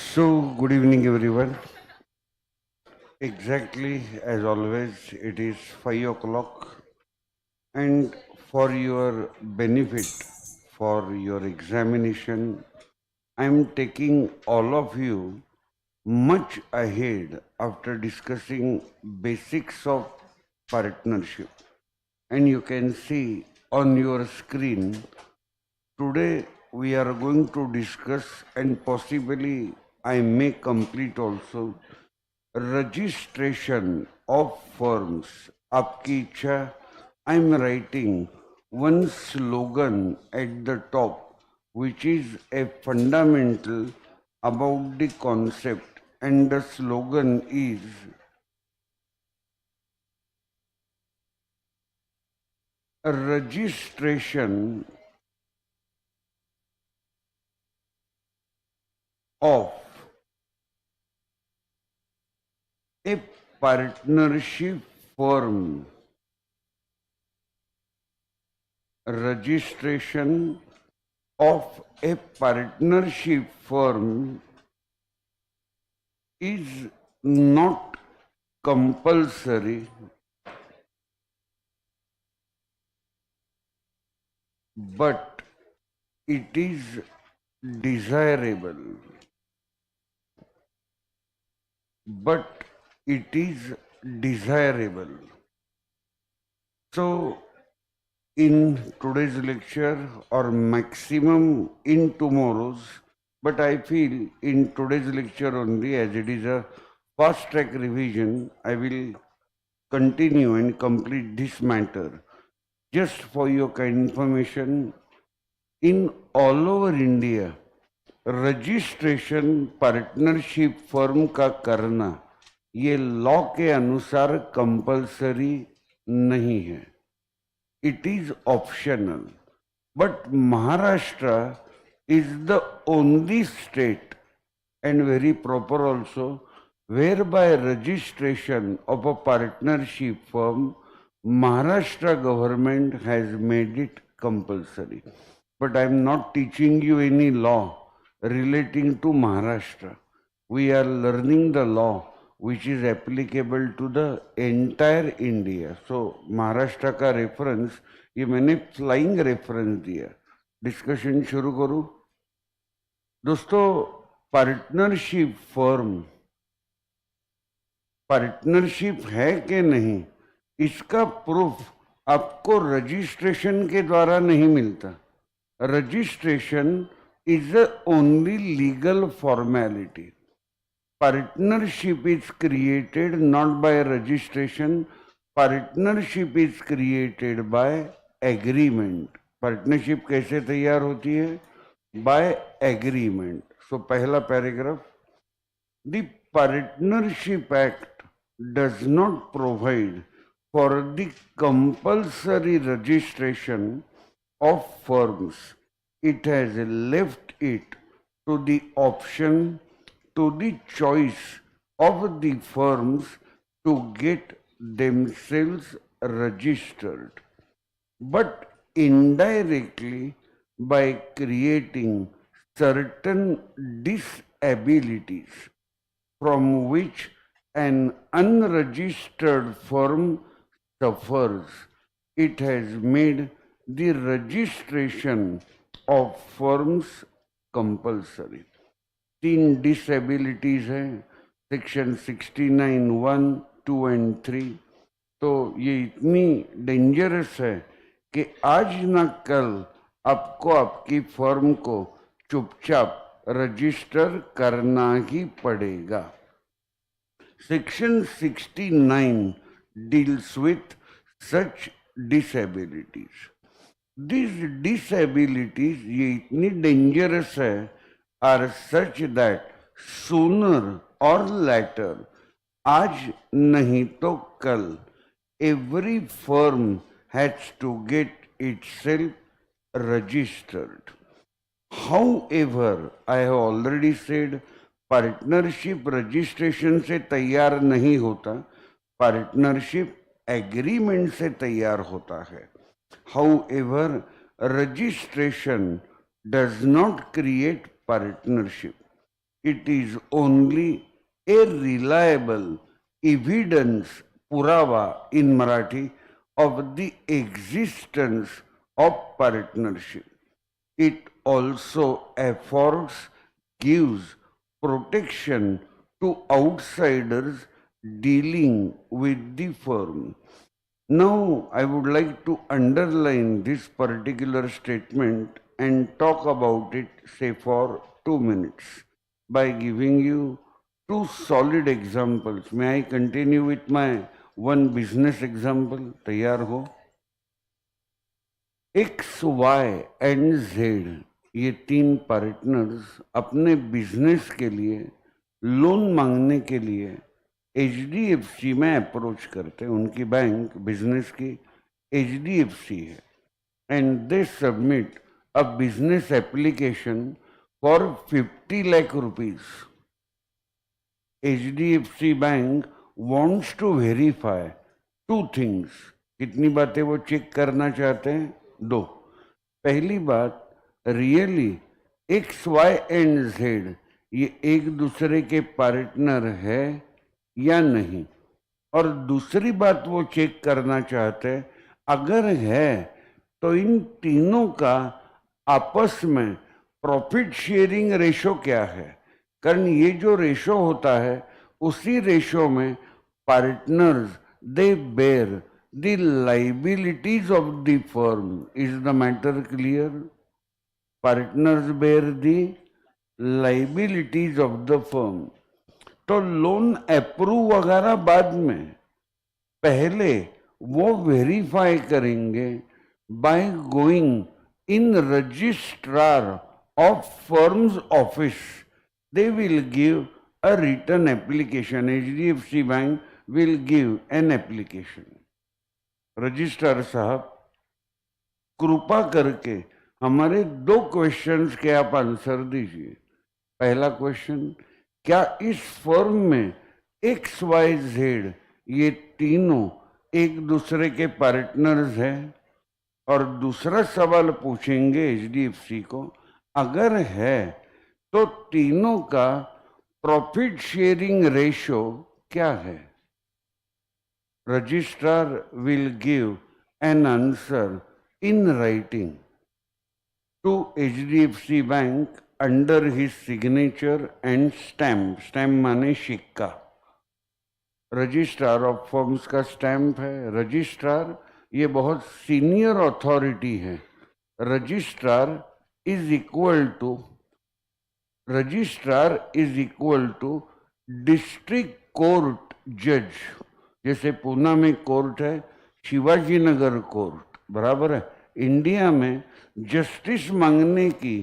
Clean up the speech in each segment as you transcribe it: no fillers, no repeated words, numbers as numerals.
So, good evening, everyone. Exactly as always, it is 5 o'clock, and for your benefit, for your examination, I am taking all of you much ahead after discussing basics of partnership. And you can see on your screen today we are going to discuss, and possibly I may complete also, registration of firms. आपकी इच्छा. I'm writing one slogan at the top, which is a fundamental about the concept, and the slogan is registration of a partnership firm. Registration of a partnership firm is not compulsory, but it is desirable. But it is desirable. So, in today's lecture, or maximum in tomorrow's, but I feel in today's lecture only, as it is a fast track revision, I will continue and complete this matter. Just for your kind information, in all over India, registration partnership firm का करना ये law के अनुसार compulsory नहीं है. It is optional. But Maharashtra is the only state and very proper also, whereby registration of a partnership firm, Maharashtra government has made it compulsory. But I am not teaching you any law relating to Maharashtra. We are learning the law which is applicable to the entire India. So Maharashtra का reference ये मैंने flying reference दिया. Discussion शुरू करूं. दोस्तों, partnership firm partnership है कि नहीं, इसका प्रूफ आपको रजिस्ट्रेशन के द्वारा नहीं मिलता. Registration is the only legal formality. Partnership is created not by registration. Partnership is created by agreement. Partnership कैसे तैयार होती है? By agreement. सो पहला paragraph, the partnership act does not provide for the compulsory registration of firms. It has left it to the option, to the choice of the firms to get themselves registered, but indirectly by creating certain disabilities from which an unregistered firm suffers. It has made the registration of firms compulsory. 3 disabilities हैं, section 69 1, 2 and 3. तो ये इतनी dangerous है कि आज ना कल आपको आपकी फर्म को चुपचाप रजिस्टर करना ही पड़ेगा. Section 69 deals with such disabilities. These disabilities ये इतनी dangerous है, are such that sooner or later, आज नहीं तो कल, every firm has to get itself registered. However, I have already said, partnership registration से तैयार नहीं होता, पार्टनरशिप एग्रीमेंट से तैयार होता है. However, registration does not create partnership. It is only a reliable evidence, purava in Marathi, of the existence of partnership. It also affords, gives protection to outsiders dealing with the firm. Now, I would like to underline this particular statement and talk about it, say, for 2 minutes by giving you two solid examples. May I continue with my one business example? तैयार हो? X, Y and Z ये तीन partners अपने business के लिए loan मांगने के लिए HDFC में अप्रोच करते हैं. उनकी बैंक बिजनेस की HDFC है and they submit a business application for 50 lakh rupees. HDFC bank wants to verify two things. कितनी बातें वो चेक करना चाहते हैं? दो. पहली बात, really X Y and Z ये एक दूसरे के पार्टनर है या नहीं. और दूसरी बात वो चेक करना चाहते हैं, अगर है तो इन तीनों का आपस में प्रॉफिट शेयरिंग रेशो क्या है. कारण ये जो रेशो होता है उसी रेशो में partners they bear the liabilities of the firm. Is the matter clear? Partners bear the liabilities of the firm. तो लोन अप्रूव वगैरह बाद में, पहले वो वेरीफाई करेंगे by going in registrar of firm's office. They will give a written application. HDFC Bank will give an application. Registrar साहब कृपा करके हमारे दो क्वेश्चंस के आप आंसर दीजिए. पहला क्वेश्चन, क्या इस फर्म में एक्स वाई जेड ये तीनों एक दूसरे के पार्टनर्स हैं? और दूसरा सवाल पूछेंगे HDFC को, अगर है तो तीनों का प्रॉफिट शेयरिंग रेशो क्या है? Registrar will give an answer in writing to HDFC bank under his signature and stamp. Stamp माने सिक्का. रजिस्ट्रार ऑफ फर्म्स का स्टैम्प है. रजिस्ट्रार ये बहुत सीनियर अथॉरिटी है. Registrar is equal to district court जज. जैसे पूना में कोर्ट है, शिवाजी नगर कोर्ट, बराबर है. इंडिया में जस्टिस मांगने की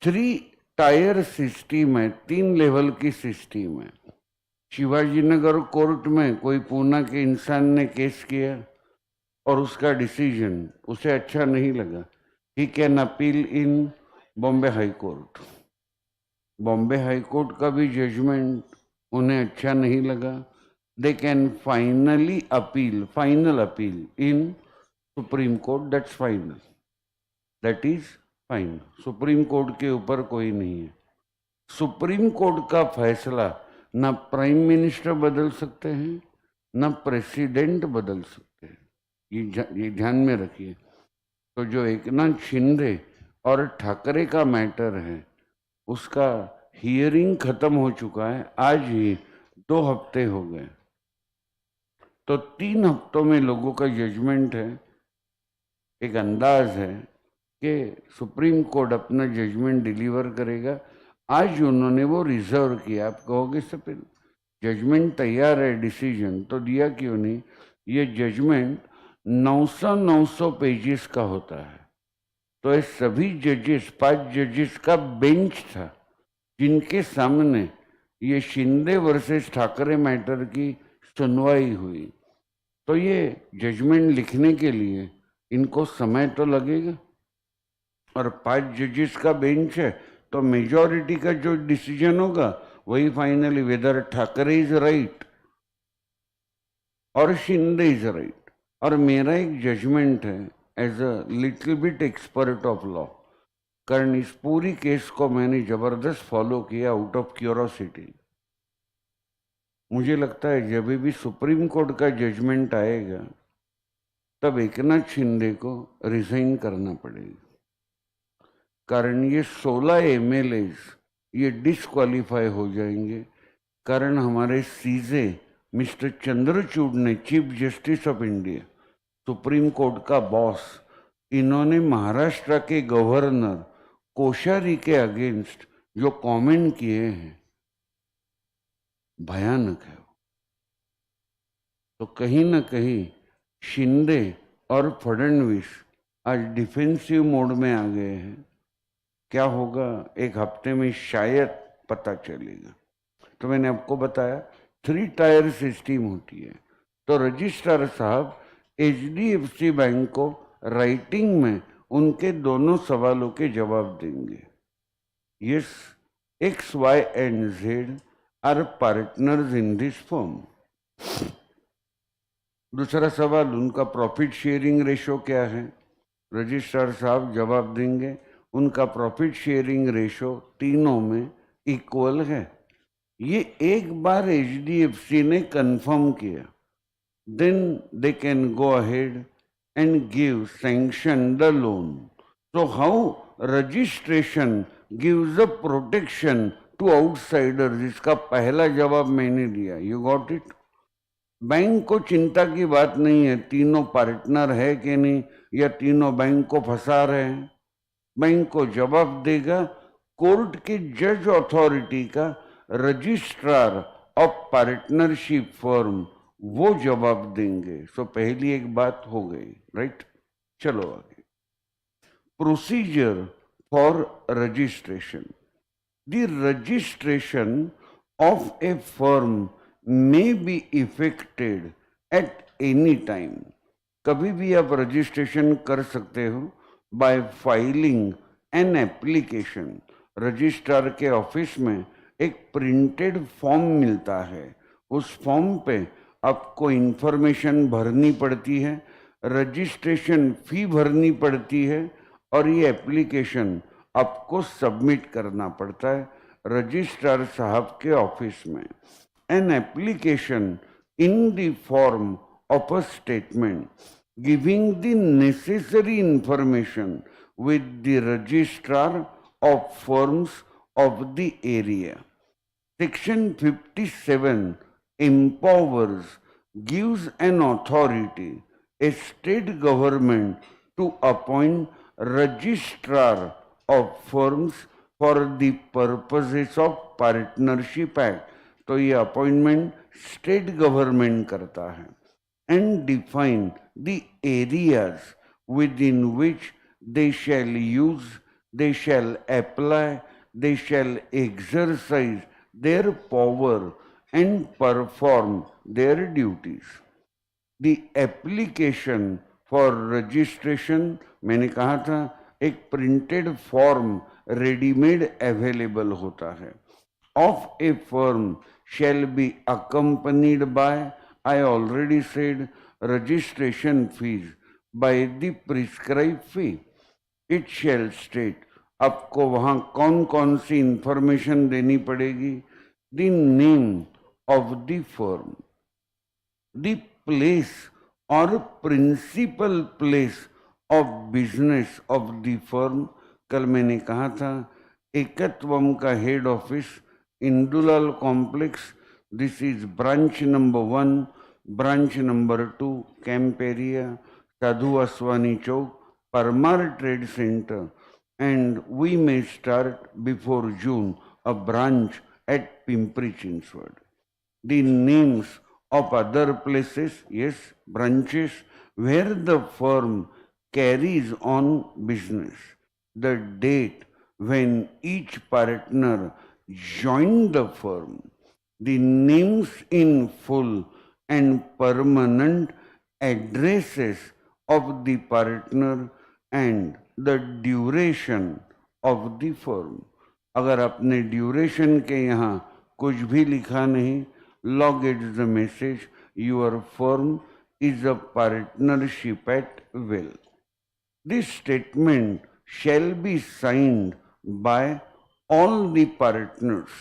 3 टायर सिस्टम है, 3 लेवल की सिस्टम है. शिवाजी नगर कोर्ट में कोई पूना के इंसान ने केस किया और उसका डिसीजन उसे अच्छा नहीं लगा, he can appeal in Bombay high court. Bombay high court का भी जजमेंट उन्हें अच्छा नहीं लगा, they can final appeal in supreme court. That's final, that is final. Supreme court के ऊपर कोई नहीं है. सुप्रीम कोर्ट का फैसला ना प्राइम मिनिस्टर बदल सकते हैं, ना प्रेसिडेंट बदल सकते हैं. ये ध्यान में रखिए. तो जो एकनाथ शिंदे और ठाकरे का मैटर है उसका हियरिंग खत्म हो चुका है. आज ही 2 हफ्ते हो गए, तो 3 हफ्तों में लोगों का जजमेंट है. एक अंदाज है कि सुप्रीम कोर्ट अपना जजमेंट डिलीवर करेगा. आज उन्होंने वो रिजर्व किया. आप कहोगे सर जजमेंट तैयार है, डिसीजन तो दिया क्यों नहीं? ये जजमेंट 900 पेजेस का होता है. तो ये सभी जजेस, 5 जजेस का बेंच था जिनके सामने ये शिंदे वर्सेस ठाकरे मैटर की सुनवाई हुई. तो ये जजमेंट लिखने के लिए इनको समय तो लगेगा. और 5 जजेस का बेंच है तो मेजॉरिटी का जो डिसीजन होगा वही finally whether Thackeray is right और शिंदे इज राइट. और मेरा एक जजमेंट है as a little bit expert of law. कारण इस पूरी केस को मैंने जबरदस्त फॉलो किया आउट ऑफ क्यूरोसिटी। मुझे लगता है जब भी सुप्रीम कोर्ट का जजमेंट आएगा तब एकनाथ शिंदे को रिजाइन करना पड़ेगा, कारण ये 16 एमएलएज ये डिस्क्वालीफाई हो जाएंगे। कारण हमारे सीजे मिस्टर चंद्रचूड़ ने, chief justice of India, supreme court का बॉस, इन्होंने महाराष्ट्र के गवर्नर कोश्यारी के अगेंस्ट जो कमेंट किए हैं भयानक है। तो कहीं ना कहीं शिंदे और फडणवीस आज डिफेंसिव मोड में आ गए हैं। क्या होगा एक हफ्ते में शायद पता चलेगा। तो मैंने आपको बताया 3 टायर सिस्टम होती है। तो रजिस्ट्रार साहब HDFC बैंक को राइटिंग में उनके दोनों सवालों के जवाब देंगे। Yes, X, Y and Z are partners in this firm. दूसरा सवाल, उनका प्रॉफिट शेयरिंग रेशो क्या है? रजिस्ट्रार साहब जवाब देंगे उनका प्रॉफिट शेयरिंग रेशो तीनों में इक्वल है। ये एक बार HDFC ने कंफर्म किया, then they can go ahead and give sanction the loan. So how registration gives a protection to outsiders? इसका पहला जवाब मैंने दिया। You got it? बैंक को चिंता की बात नहीं है तीनों पार्टनर है कि नहीं, या तीनों बैंक को फंसा रहे हैं। बैंक को जवाब देगा कोर्ट के जज अथॉरिटी का रजिस्ट्रार ऑफ पार्टनरशिप फर्म, वो जवाब देंगे। सो पहली एक बात हो गई, राइट। चलो आगे। Procedure for registration. The registration of A firm may be effected at any time. कभी भी आप रजिस्ट्रेशन कर सकते हो bye filing an application. Registrar के ऑफिस में एक प्रिंटेड फॉर्म मिलता है, उस फॉर्म पे आपको इंफॉर्मेशन भरनी पड़ती है, रजिस्ट्रेशन फी भरनी पड़ती है और ये एप्लीकेशन आपको सबमिट करना पड़ता है रजिस्ट्रार साहब के ऑफिस में। An application in the form of a statement giving the necessary information with the registrar of firms of the area. Section 57 empowers, gives an authority, a state government to appoint registrar of firms for the purposes of Partnership Act. तो ये appointment state government करता है। And define the areas within which they shall use, they shall apply, they shall exercise their power and perform their duties. The application for registration, मैंने कहा था एक printed form readymade available होता है, of a firm shall be accompanied by, I already said, registration fees by the prescribed fee. It shall state, आपको वहां कौन कौन सी इंफॉर्मेशन देनी पड़ेगी? The name of the firm, the place or principal place of business of the firm। कल मैंने कहा था एकत्वम का head office Indulal Complex, this is branch number 1, branch number 2, Camp Area, Sadhu Aswani Chowk, Parmar Trade Center, and we may start before June a branch at Pimpri Chinchwad. The names of other places, yes, branches where the firm carries on business, the date when each partner join the firm, the names in full and permanent addresses of the partner and the duration of the firm। अगर आपने duration के यहाँ कुछ भी लिखा नहीं, log it the message, your firm is a partnership at will। This statement shall be signed by all the partners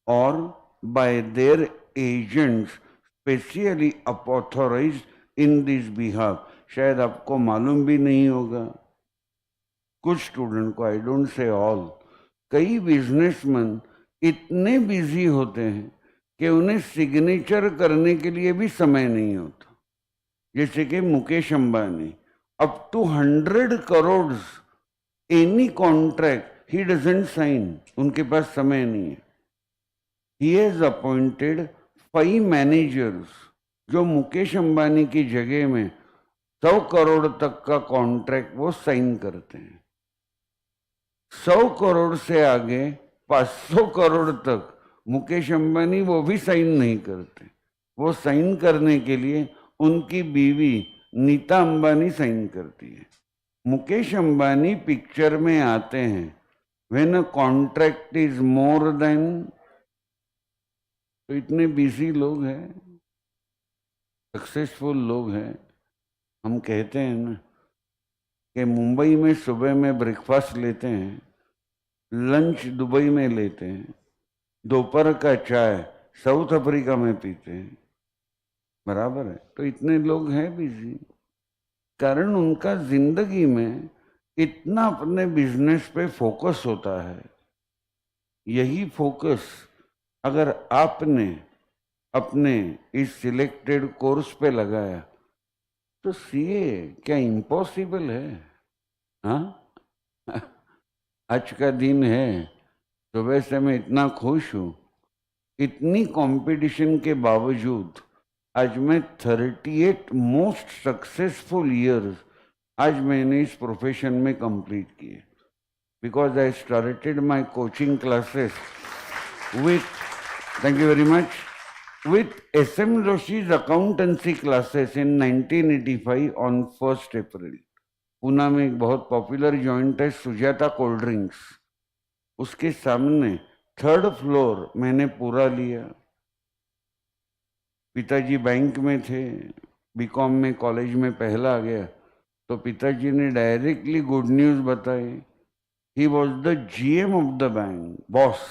or by their agents specially authorized in this behalf. शायद आपको मालूम भी नहीं होगा, कुछ स्टूडेंट को, आई डोंट से ऑल, कई businessman इतने बिजी होते हैं कि उन्हें सिग्नेचर करने के लिए भी समय नहीं होता। जैसे कि Mukesh Ambani, up to 100 crore any contract he doesn't sign, उनके पास समय नहीं है। ही हैज अपॉइंटेड 5 मैनेजर्स जो मुकेश अंबानी की जगह में 100 करोड़ तक का कॉन्ट्रैक्ट वो साइन करते हैं। 100 करोड़ से आगे 500 करोड़ तक मुकेश अंबानी वो भी साइन नहीं करते। वो साइन करने के लिए उनकी बीवी नीता अंबानी साइन करती है। मुकेश अंबानी पिक्चर में आते हैं when a contract is more than, तो इतने बिजी लोग हैं, सक्सेसफुल लोग हैं। हम कहते हैं ना कि मुंबई में सुबह में ब्रेकफास्ट लेते हैं, लंच दुबई में लेते हैं, दोपहर का चाय साउथ अफ्रीका में पीते हैं, बराबर है। तो इतने लोग हैं बिजी, कारण उनका जिंदगी में इतना अपने बिजनेस पे फोकस होता है। यही फोकस अगर आपने अपने इस सिलेक्टेड कोर्स पे लगाया तो सीए क्या इम्पॉसिबल है? हाँ आज का दिन है, सुबह से मैं इतना खुश हूँ, इतनी कंपटीशन के बावजूद आज मैं 38 मोस्ट सक्सेसफुल ईयर्स आज मैंने इस प्रोफेशन में कंप्लीट किए, because I started my coaching classes with, thank you very much, with SM Joshi's accountancy classes in 1985 on 1st April. Poona में एक बहुत पॉपुलर जॉइंट है सुजाता कोल्ड ड्रिंक्स, उसके सामने 3rd फ्लोर मैंने पूरा लिया। पिताजी बैंक में थे, बीकॉम में कॉलेज में पहला आ गया, तो पिताजी ने डायरेक्टली गुड न्यूज़ बताई। He was the GM of the bank, boss.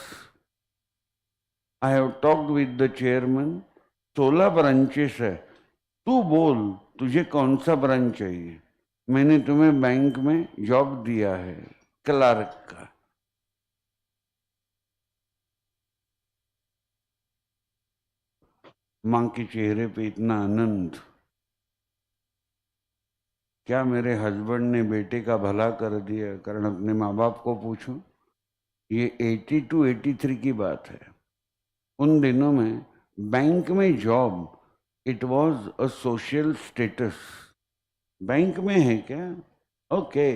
I have talked with the chairman, 16 branches है, तू बोल तुझे कौन सा ब्रांच चाहिए, मैंने तुम्हें बैंक में जॉब दिया है क्लार्क का। मां के चेहरे पे इतना आनंद, क्या मेरे हस्बैंड ने बेटे का भला कर दिया। कारण अपने माँ बाप को पूछूं, ये 82-83 की बात है। उन दिनों में बैंक में job, it was a social status. Bank में है क्या, ओके।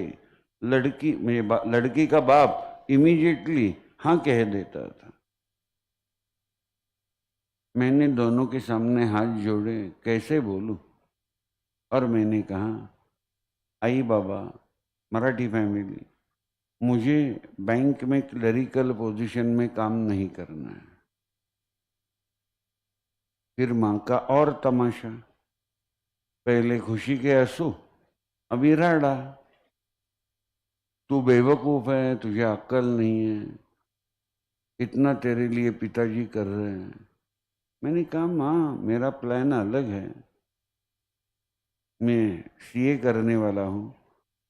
लड़की का बाप इमीडिएटली हाँ कह देता था। मैंने दोनों के सामने हाथ जोड़े, कैसे बोलूं, और मैंने कहा, आई बाबा, मराठी फैमिली, मुझे बैंक में क्लरिकल पोजीशन में काम नहीं करना है। फिर माँ का और तमाशा, पहले खुशी के आंसू, अभी राड़ा, तू बेवकूफ है, तुझे अक्ल नहीं है, इतना तेरे लिए पिताजी कर रहे हैं। मैंने कहा माँ, मेरा प्लान अलग है, मैं सीए करने वाला हूँ,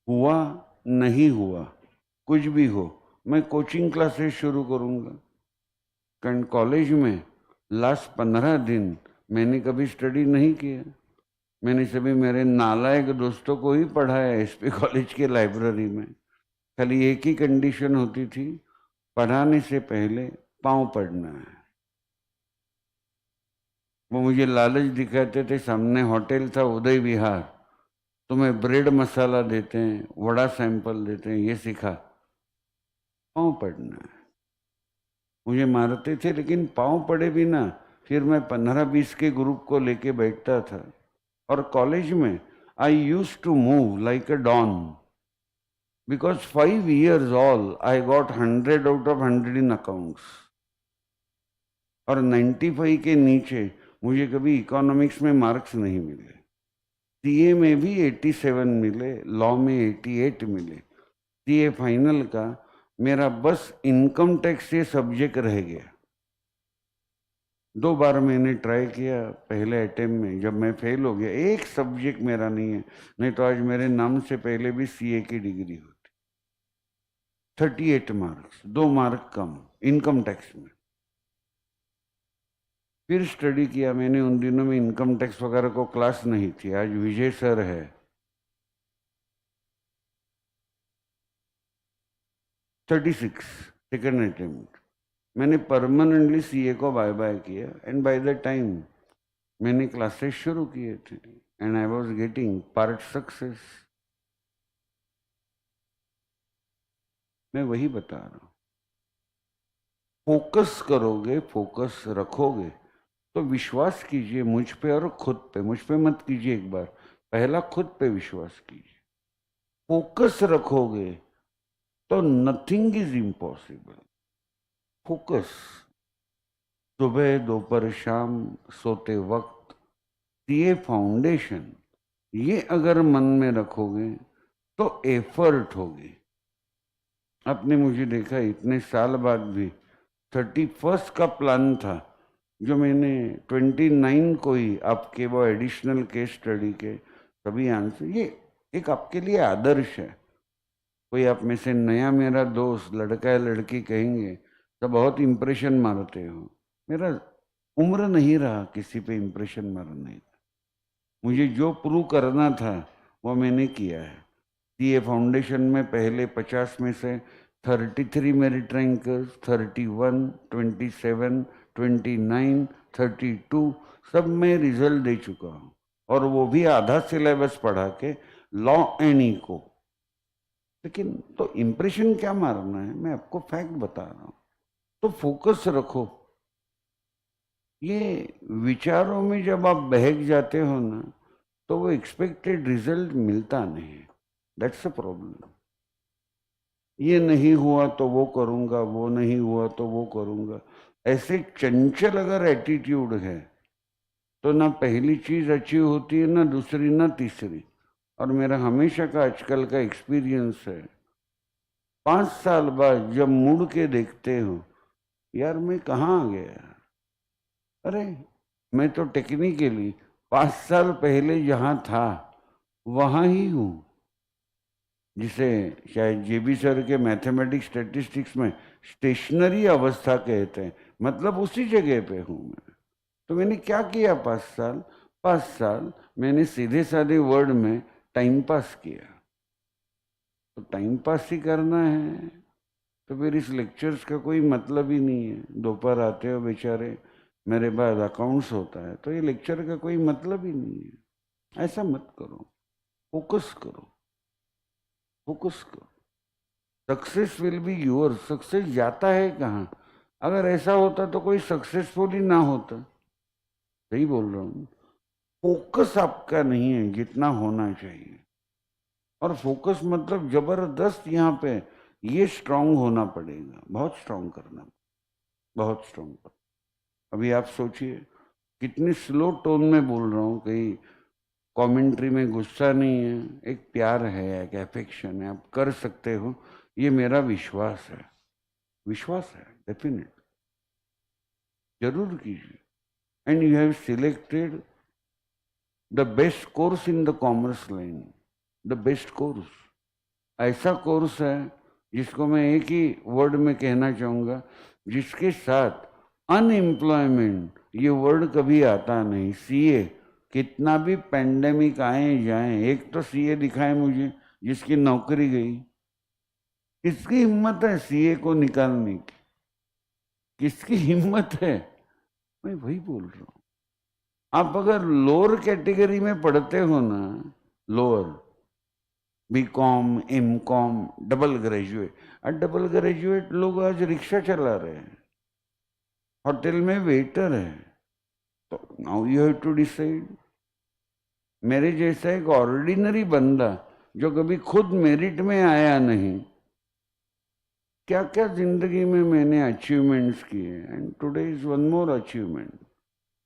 हुआ नहीं हुआ कुछ भी हो, मैं कोचिंग क्लासेस शुरू करूँगा। कारण कॉलेज में लास्ट 15 दिन मैंने कभी स्टडी नहीं किया, मैंने सभी मेरे नालायक दोस्तों को ही पढ़ाया एसपी कॉलेज के लाइब्रेरी में। खाली एक ही कंडीशन होती थी, पढ़ाने से पहले पाँव पढ़ना है। वो मुझे लालच दिखाते थे, सामने होटल था उदय विहार, तुम्हें ब्रेड मसाला देते हैं, वड़ा सैंपल देते हैं, ये सिखा, पाँव पढ़ना है। मुझे मारते थे, लेकिन पाँव पड़े भी ना, फिर मैं 15-20 के ग्रुप को लेके बैठता था। और कॉलेज में I use to move like a don, because 5 years all I got 100 out of 100 in accounts. और 95 के नीचे मुझे कभी इकोनॉमिक्स में मार्क्स नहीं मिले, सीए में भी 87 मिले, लॉ में 88 मिले। सीए फाइनल का मेरा बस इनकम टैक्स ये सब्जेक्ट रह गया। 2 बार मैंने ट्राई किया, पहले अटेम्प्ट में जब मैं फेल हो गया, एक सब्जेक्ट मेरा नहीं है, नहीं तो आज मेरे नाम से पहले भी सीए की डिग्री होती। 38 मार्क्स, 2 मार्क कम इनकम टैक्स में। फिर स्टडी किया मैंने, उन दिनों में इनकम टैक्स वगैरह को क्लास नहीं थी, आज विजय सर है। 36 सेकेंड अटेम्प्ट मैंने परमानेंटली सीए को बाय बाय किया, एंड बाय द टाइम मैंने क्लासेस शुरू किए थे and I was getting part success. मैं वही बता रहा हूं, फोकस करोगे, फोकस रखोगे तो विश्वास कीजिए मुझ पे और खुद पे। मुझ पे मत कीजिए, एक बार पहला खुद पे विश्वास कीजिए। फोकस रखोगे तो नथिंग इज इम्पॉसिबल। फोकस, सुबह दोपहर शाम सोते वक्त, ये फाउंडेशन, ये अगर मन में रखोगे तो एफर्ट होगी। आपने मुझे देखा इतने साल बाद भी 31 का प्लान था, जो मैंने 29 को ही आपके वो एडिशनल केस स्टडी के सभी आंसर, ये एक आपके लिए आदर्श है। कोई आप में से नया मेरा दोस्त लड़का या लड़की कहेंगे तो बहुत इम्प्रेशन मारते हो। मेरा उम्र नहीं रहा किसी पे इम्प्रेशन मारने का। मुझे जो प्रूव करना था वो मैंने किया है। सीए फाउंडेशन में पहले 50 में से 33 मेरिट रैंकर्स, 31, 27, 29, 32 सब में रिजल्ट दे चुका हूँ, और वो भी आधा सिलेबस पढ़ा के लॉ एंड इको। लेकिन तो इम्प्रेशन क्या मारना है, मैं आपको फैक्ट बता रहा हूँ। तो फोकस रखो। ये विचारों में जब आप बहक जाते हो ना, तो वो एक्सपेक्टेड रिजल्ट मिलता नहीं। That's a problem. ये नहीं हुआ तो वो करूंगा, वो नहीं हुआ तो वो करूंगा, ऐसे चंचल अगर एटीट्यूड है तो ना पहली चीज अचीव होती है, ना दूसरी, ना तीसरी। और मेरा हमेशा का आजकल का एक्सपीरियंस है, 5 साल बाद जब मुड़ के देखते हो, यार मैं कहाँ आ गया। अरे मैं तो टेक्निकली 5 साल पहले जहाँ था वहाँ ही हूँ, जिसे शायद जेबी सर के मैथमेटिक्स स्टैटिस्टिक्स में स्टेशनरी अवस्था कहते हैं, मतलब उसी जगह पे हूँ मैं। तो मैंने क्या किया 5 साल? 5 साल मैंने सीधे साधे वर्ड में टाइम पास किया। तो टाइम पास ही करना है तो फिर इस लेक्चर्स का कोई मतलब ही नहीं है। दोपहर आते हो बेचारे, मेरे बाद अकाउंट्स होता है, तो ये लेक्चर का कोई मतलब ही नहीं है। ऐसा मत करो, फोकस करो, फोकस करो। Success will be your. Success जाता है कहाँ? अगर ऐसा होता तो कोई सक्सेसफुल ही ना होता। सही बोल रहा हूँ। फोकस आपका नहीं है जितना होना चाहिए। और फोकस मतलब जबरदस्त, यहाँ पे ये स्ट्रांग होना पड़ेगा, बहुत स्ट्रांग करना, बहुत स्ट्रांग। अभी आप सोचिए कितनी स्लो टोन में बोल रहा हूँ, कहीं कमेंट्री में गुस्सा नहीं है, एक प्यार है, एक एफेक्शन है, आप कर सकते हो, ये मेरा विश्वास है। विश्वास है, डेफिनेट, जरूर कीजिए। And you have selected the best course in the commerce line, the best course. ऐसा कोर्स है जिसको मैं एक ही वर्ड में कहना चाहूँगा, जिसके साथ अनएम्प्लॉयमेंट ये वर्ड कभी आता नहीं। सीए, कितना भी पेंडेमिक आए जाए, एक तो सीए दिखाए मुझे जिसकी नौकरी गई। किसकी हिम्मत है सीए को निकालने की? किसकी हिम्मत है? मैं वही बोल रहा हूँ। आप अगर लोअर कैटेगरी में पढ़ते हो ना, lower BCom, MCom, double graduate, और डबल ग्रेजुएट लोग आज रिक्शा चला रहे हैं, होटल में वेटर है। तो now you have to decide. मेरे जैसा एक ऑर्डिनरी बंदा जो कभी खुद मेरिट में आया नहीं, क्या क्या जिंदगी में मैंने अचीवमेंट्स किए, and today is one more achievement.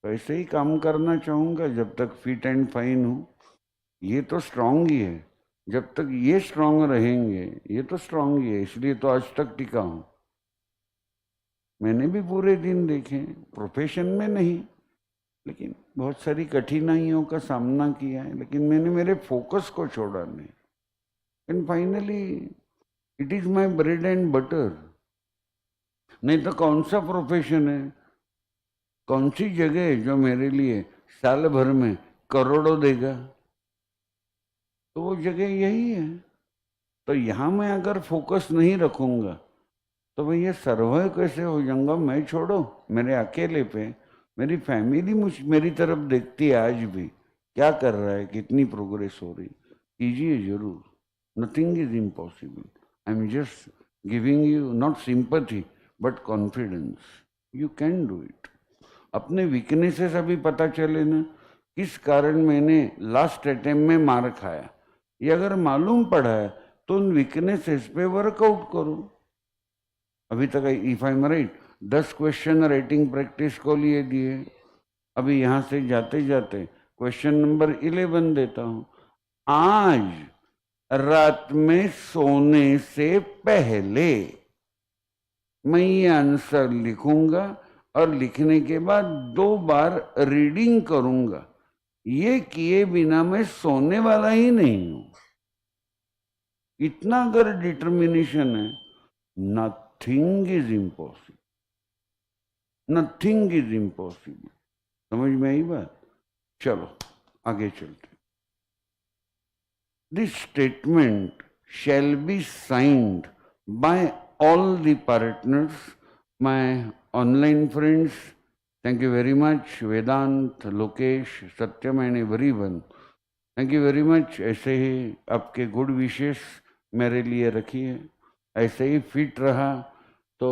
तो ऐसे ही काम करना चाहूँगा जब तक फिट एंड फाइन हूँ। ये तो स्ट्रांग ही है, जब तक ये स्ट्रांग रहेंगे, ये तो स्ट्रांग ही है, इसलिए तो आज तक टिका हूं। मैंने भी पूरे दिन देखे, प्रोफेशन में नहीं, लेकिन बहुत सारी कठिनाइयों का सामना किया है, लेकिन मैंने मेरे फोकस को छोड़ा नहीं। And finally it is my bread and butter. नहीं तो कौन सा प्रोफेशन है, कौन सी जगह है जो मेरे लिए साल भर में करोड़ों देगा? तो वो जगह यही है। तो यहां मैं अगर फोकस नहीं रखूंगा तो भैया सर्वाइव कैसे हो जाऊंगा मैं? छोड़ो, मेरे अकेले पे मेरी फैमिली मेरी तरफ देखती है आज भी, क्या कर रहा है, कितनी प्रोग्रेस हो रही। कीजिए जरूर, nothing is impossible. I am just giving you not sympathy but confidence, you can do it. अपने वीकनेसेस अभी पता चले ना, किस कारण मैंने लास्ट अटेम्प्ट में मार खाया, ये अगर मालूम पड़ा है तो उन वीकनेसेस पे वर्कआउट करो। अभी तक if I am right 10 question writing practice को लिए दिए। अभी यहां से जाते जाते क्वेश्चन नंबर 11 देता हूं। आज रात में सोने से पहले मैं ये आंसर लिखूंगा और लिखने के बाद 2 बार रीडिंग करूंगा। ये किए बिना मैं सोने वाला ही नहीं हूं। इतना अगर डिटर्मिनेशन है, nothing is impossible, nothing is impossible. समझ में आई बात? चलो आगे चलते। This statement shall be signed by all the partners, my online friends. Thank you very much Vedant, Lokesh, Satyam and everyone. Thank you very much. ऐसे ही आपके गुड विशेष मेरे लिए रखिए। ऐसे ही फिट रहा तो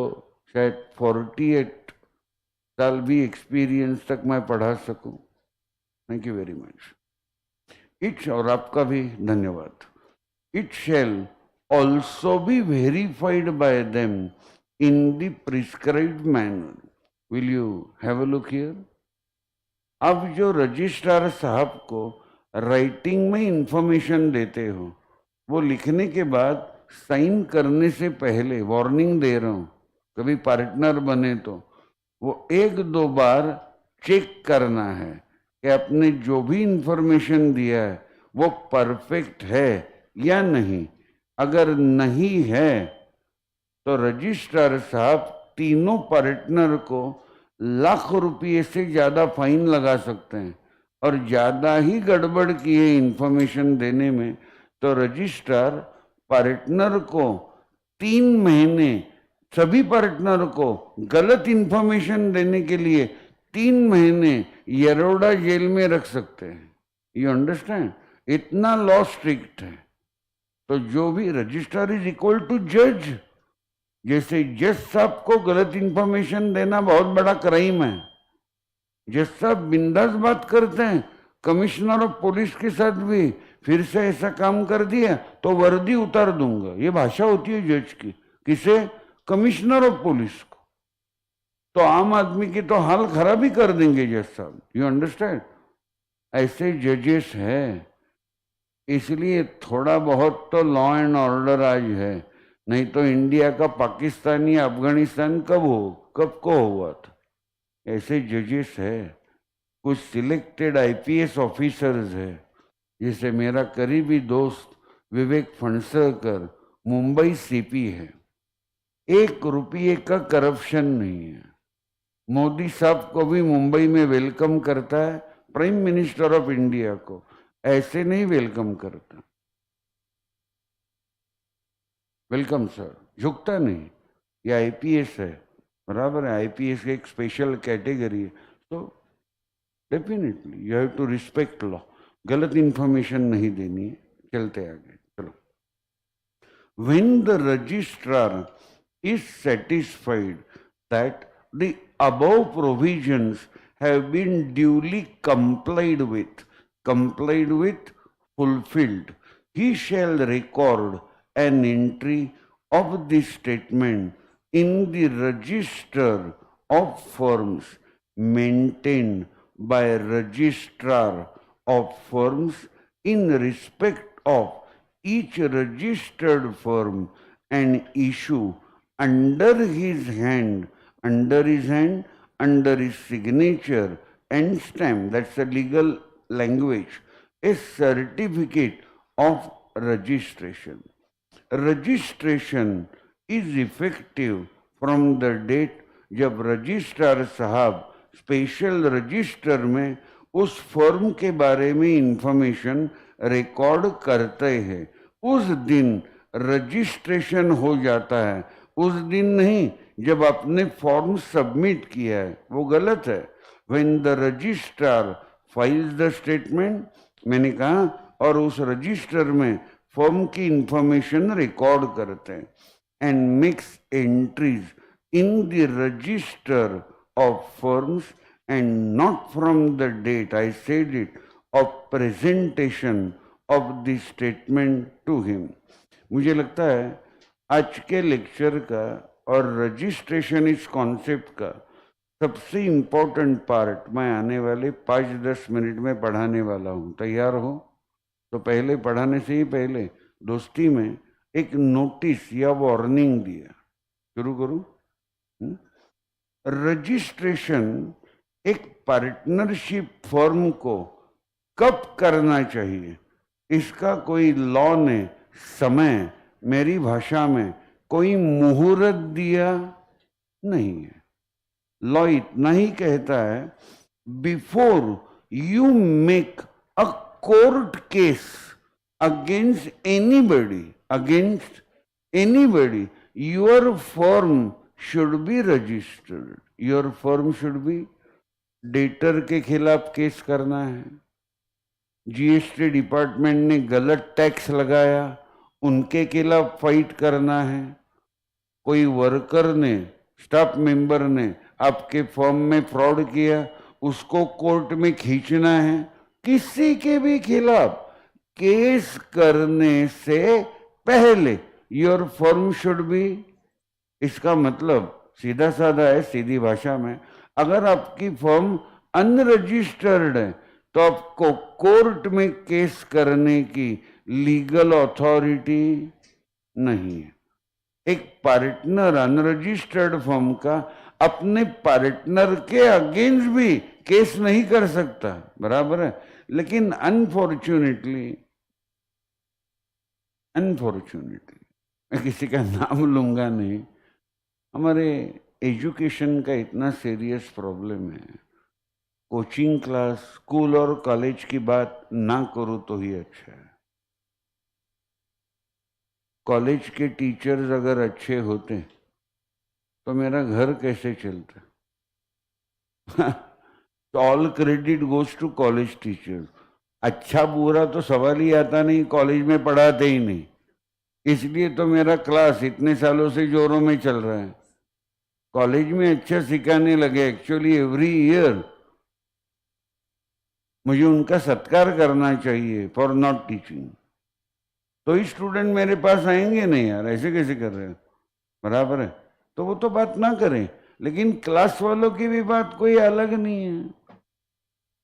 शायद 48 साल भी एक्सपीरियंस तक मैं पढ़ा सकूं। Thank you very much. It, और आपका भी धन्यवाद। It shall also be verified bye them in the prescribed manner. Will you have a look here? अब जो रजिस्ट्रार साहब को राइटिंग में इंफॉर्मेशन देते हो, वो लिखने के बाद साइन करने से पहले वार्निंग दे रहा हूं, कभी पार्टनर बने तो वो 1-2 बार चेक करना है कि आपने जो भी इंफॉर्मेशन दिया है वो परफेक्ट है या नहीं। अगर नहीं है तो रजिस्ट्रार साहब तीनों पार्टनर को लाख रुपये से ज्यादा फाइन लगा सकते हैं। और ज्यादा ही गड़बड़ की है इंफॉर्मेशन देने में तो रजिस्ट्रार पार्टनर को 3 महीने, सभी पार्टनर को गलत इंफॉर्मेशन देने के लिए 3 महीने यरोड़ा जेल में रख सकते हैं। You understand? इतना लॉ स्ट्रिक्ट है। तो जो भी रजिस्ट्रार इज इक्वल टू जज। जैसे जज साहब को गलत इंफॉर्मेशन देना बहुत बड़ा क्राइम है, जज साहब बिंदास बात करते हैं, कमिश्नर ऑफ पुलिस के साथ भी फिर से ऐसा काम कर दिया तो वर्दी उतार दूंगा, ये भाषा होती है जज की। किसे? कमिश्नर ऑफ पुलिस को। तो आम आदमी की तो हाल खराब ही कर देंगे जज साहब। You understand? ऐसे जजेस है, इसलिए थोड़ा बहुत तो लॉ एंड ऑर्डर आज है, नहीं तो इंडिया का पाकिस्तान या अफगानिस्तान कब को हुआ था। ऐसे जजेस है। कुछ सिलेक्टेड आईपीएस ऑफिसर्स है, जैसे मेरा करीबी दोस्त विवेक फणसरकर मुंबई सीपी है। 1 रुपये का करप्शन नहीं है। मोदी साहब को भी मुंबई में वेलकम करता है, प्राइम मिनिस्टर ऑफ इंडिया को ऐसे नहीं वेलकम करता। वेलकम सर, झुकता नहीं। ये आईपीएस है, बराबर है, आईपीएस एक स्पेशल कैटेगरी है। तो definitely you have to respect law. गलत इंफॉर्मेशन नहीं देनी है। चलते आगे, चलो। When the registrar is satisfied that the above provisions have been duly complied with, fulfilled, he shall record an entry of this statement in the register of firms maintained by registrar of firms in respect of each registered firm an issue under his hand, under his signature and stamp, that's a legal language, a certificate of registration. Registration is effective from the date जब registrar साहब special register में उस firm के बारे में information record करते हैं, उस दिन रजिस्ट्रेशन हो जाता है, उस दिन नहीं जब आपने फॉर्म सबमिट किया है, वो गलत है। When the registrar files the statement, मैंने कहा, और उस रजिस्टर में फर्म की इंफॉर्मेशन रिकॉर्ड करते हैं, and mix entries in the register of firms and not from the date, I said it, of presentation of the statement to him. मुझे लगता है आज के लेक्चर का और रजिस्ट्रेशन इस कॉन्सेप्ट का सबसे इम्पोर्टेंट पार्ट मैं आने वाले 5-10 मिनट में पढ़ाने वाला हूँ। तैयार हो? तो पहले पढ़ाने से ही पहले दोस्ती में एक नोटिस या वार्निंग दिया। शुरू करूँ? रजिस्ट्रेशन एक पार्टनरशिप फर्म को कब करना चाहिए, इसका कोई लॉ ने समय, मेरी भाषा में कोई मुहूर्त दिया नहीं है। लॉ इतना ही कहता है, before you make a court case against anybody, your firm should be registered. Your firm should be, debtor के खिलाफ केस करना है, जीएसटी डिपार्टमेंट ने गलत टैक्स लगाया, उनके खिलाफ फाइट करना है, कोई वर्कर ने, स्टाफ मेंबर ने आपके फर्म में फ्रॉड किया, उसको कोर्ट में खींचना है, किसी के भी खिलाफ केस करने से पहले योर फर्म शुड बी, इसका मतलब सीधा साधा है, सीधी भाषा में, अगर आपकी फर्म अनरजिस्टर्ड है तो आपको कोर्ट में केस करने की लीगल अथॉरिटी नहीं है। एक पार्टनर अनरजिस्टर्ड फर्म का अपने पार्टनर के अगेंस्ट भी केस नहीं कर सकता, बराबर है। लेकिन अनफॉर्चुनेटली मैं किसी का नाम लूंगा नहीं, हमारे एजुकेशन का इतना सीरियस प्रॉब्लम है, कोचिंग क्लास, स्कूल और कॉलेज की बात ना करूं तो ही अच्छा है। कॉलेज के टीचर्स अगर अच्छे होते तो मेरा घर कैसे चलता? तो all credit goes to college teachers. अच्छा बुरा तो सवाल ही आता नहीं, कॉलेज में पढ़ाते ही नहीं, इसलिए तो मेरा क्लास इतने सालों से जोरों में चल रहा है। कॉलेज में अच्छा सिखाने लगे, एक्चुअली एवरी ईयर मुझे उनका सत्कार करना चाहिए फॉर नॉट टीचिंग। तो ही स्टूडेंट मेरे पास आएंगे नहीं यार, ऐसे कैसे कर रहे हो, बराबर है। तो वो तो बात ना करें, लेकिन क्लास वालों की भी बात कोई अलग नहीं है।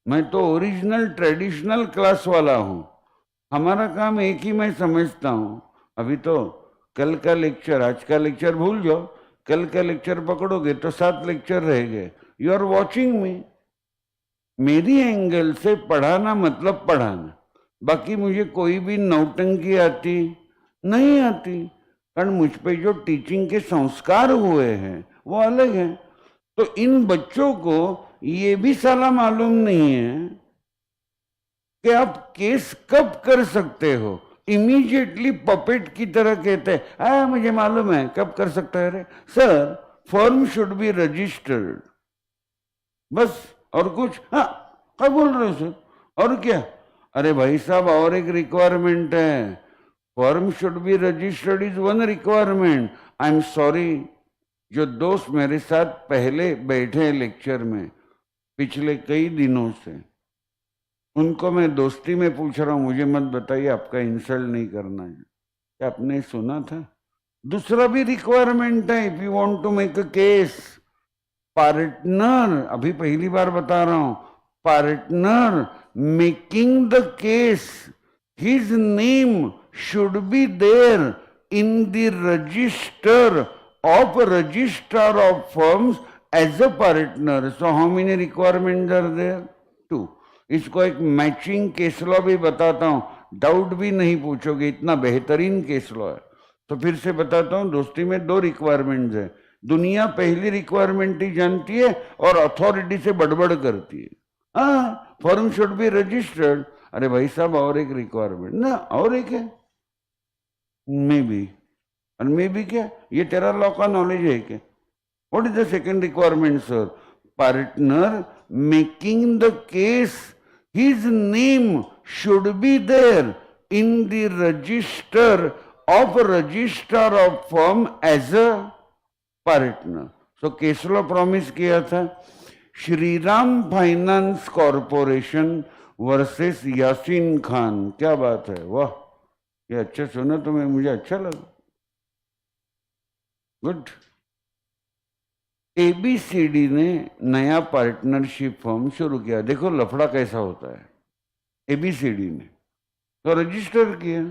मैं तो ओरिजिनल ट्रेडिशनल क्लास वाला हूँ, हमारा काम एक ही मैं समझता हूँ। अभी तो कल का लेक्चर, आज का लेक्चर भूल जाओ, कल का लेक्चर पकड़ोगे तो 7 लेक्चर रह गए। यू आर वॉचिंग मी, मेरी एंगल से पढ़ाना मतलब पढ़ाना, बाकी मुझे कोई भी नौटंकी आती नहीं आती, कारण मुझ पे जो टीचिंग के संस्कार हुए हैं वो अलग हैं। तो इन बच्चों को ये भी साला मालूम नहीं है कि आप केस कब कर सकते हो। इमीडिएटली पपेट की तरह कहते हैं, मुझे मालूम है कब कर सकता है। रे sir, firm should be registered, बस, और कुछ? हाँ, क्या बोल रहे हो सर, और क्या? अरे भाई साहब, और एक रिक्वायरमेंट है, firm should be registered is one requirement. I am sorry, जो दोस्त मेरे साथ पहले बैठे हैं लेक्चर में पिछले कई दिनों से, उनको मैं दोस्ती में पूछ रहा हूं, मुझे मत बताइए, आपका इंसल्ट नहीं करना है। क्या आपने सुना था? दूसरा भी रिक्वायरमेंट है, if you want to make a case, partner, अभी पहली बार बता रहा हूं, partner making the case, his name should be there in the register of registrar of firms as a partner. So how many requirements are there? 2. इसको एक matching case law भी बताता हूं, डाउट भी नहीं पूछोगे, इतना बेहतरीन केस लॉ है। तो फिर से बताता हूं, दोस्ती में 2 रिक्वायरमेंट्स है। दुनिया पहली रिक्वायरमेंट ही जानती है और अथॉरिटी से बड़बड़ करती है। हाँ, फर्म शुड बी रजिस्टर्ड। अरे भाई साहब, और एक रिक्वायरमेंट ना, और एक है मे बी। और मे बी क्या, ये तेरा लॉ का नॉलेज है क्या? What is the second requirement sir? Partner making the case, his name should be there in the register of registrar of firm as a partner. So case law promise किया था, Shriram finance corporation versus Yasin Khan. क्या बात है, वाह, ये अच्छा सुना तुम्हें, मुझे अच्छा लगा, गुड। एबीसीडी ने नया पार्टनरशिप फॉर्म शुरू किया। देखो लफड़ा कैसा होता है। एबीसीडी ने तो रजिस्टर किया,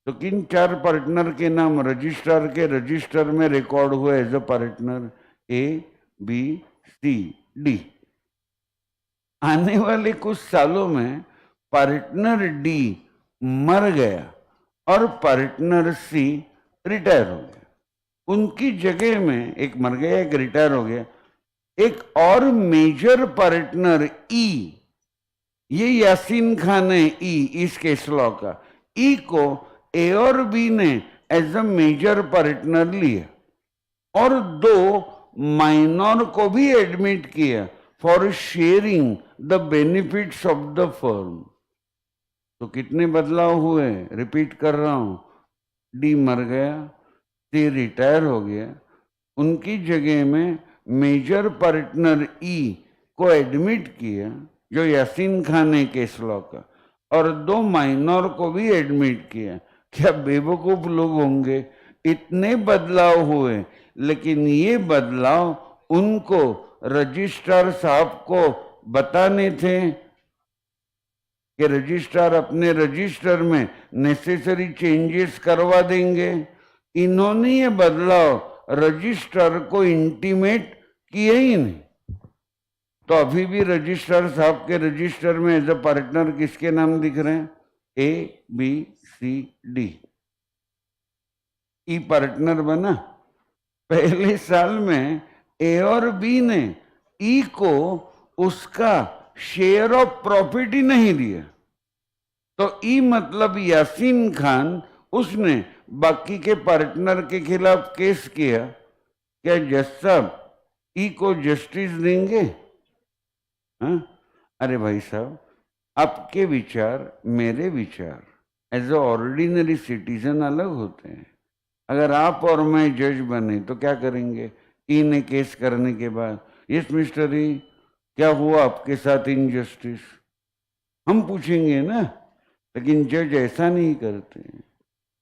तो किन 4 पार्टनर के नाम रजिस्ट्रार के रजिस्टर में रिकॉर्ड हुए as a partner? A, B, C, D. आने वाले कुछ सालों में पार्टनर डी मर गया और पार्टनर सी रिटायर हो गया। उनकी जगह में एक मर गया, एक रिटायर हो गया, एक और मेजर पार्टनर ई, ये यासीन खान है ई इस केस लॉ का। ई को ए और बी ने एज अ मेजर पार्टनर लिया और 2 माइनर को भी एडमिट किया for sharing the benefits of the firm. तो कितने बदलाव हुए? रिपीट कर रहा हूं, डी मर गया, सी रिटायर हो गया, उनकी जगह में मेजर पार्टनर ई को एडमिट किया जो यासीन खान है केस लॉ का, और 2 माइनर को भी एडमिट किया। क्या बेवकूफ लोग होंगे, इतने बदलाव हुए, लेकिन ये बदलाव उनको रजिस्ट्रार साहब को बताने थे कि रजिस्ट्रार अपने रजिस्टर में नेसेसरी चेंजेस करवा देंगे। इन्होंने ये बदलाव रजिस्ट्रार को इंटीमेट किए ही नहीं। तो अभी भी रजिस्ट्रार साहब के रजिस्टर में एज अ पार्टनर किसके नाम दिख रहे हैं? ए, बी, सी, डी। ई पार्टनर बना। पहले साल में ए और बी ने ई को उसका शेयर ऑफ प्रॉफिट ही नहीं दिया, तो ई मतलब यासीन खान, उसने बाकी के पार्टनर के खिलाफ केस किया। क्या जज साहब ई को जस्टिस देंगे? हाँ? अरे भाई साहब, आपके विचार मेरे विचार एज अ ऑर्डिनरी सिटीजन अलग होते हैं। अगर आप और मैं जज बने तो क्या करेंगे? ई ने केस करने के बाद, यस मिस्टर ई, क्या हुआ आपके साथ इनजस्टिस, हम पूछेंगे ना। लेकिन जज ऐसा नहीं करते।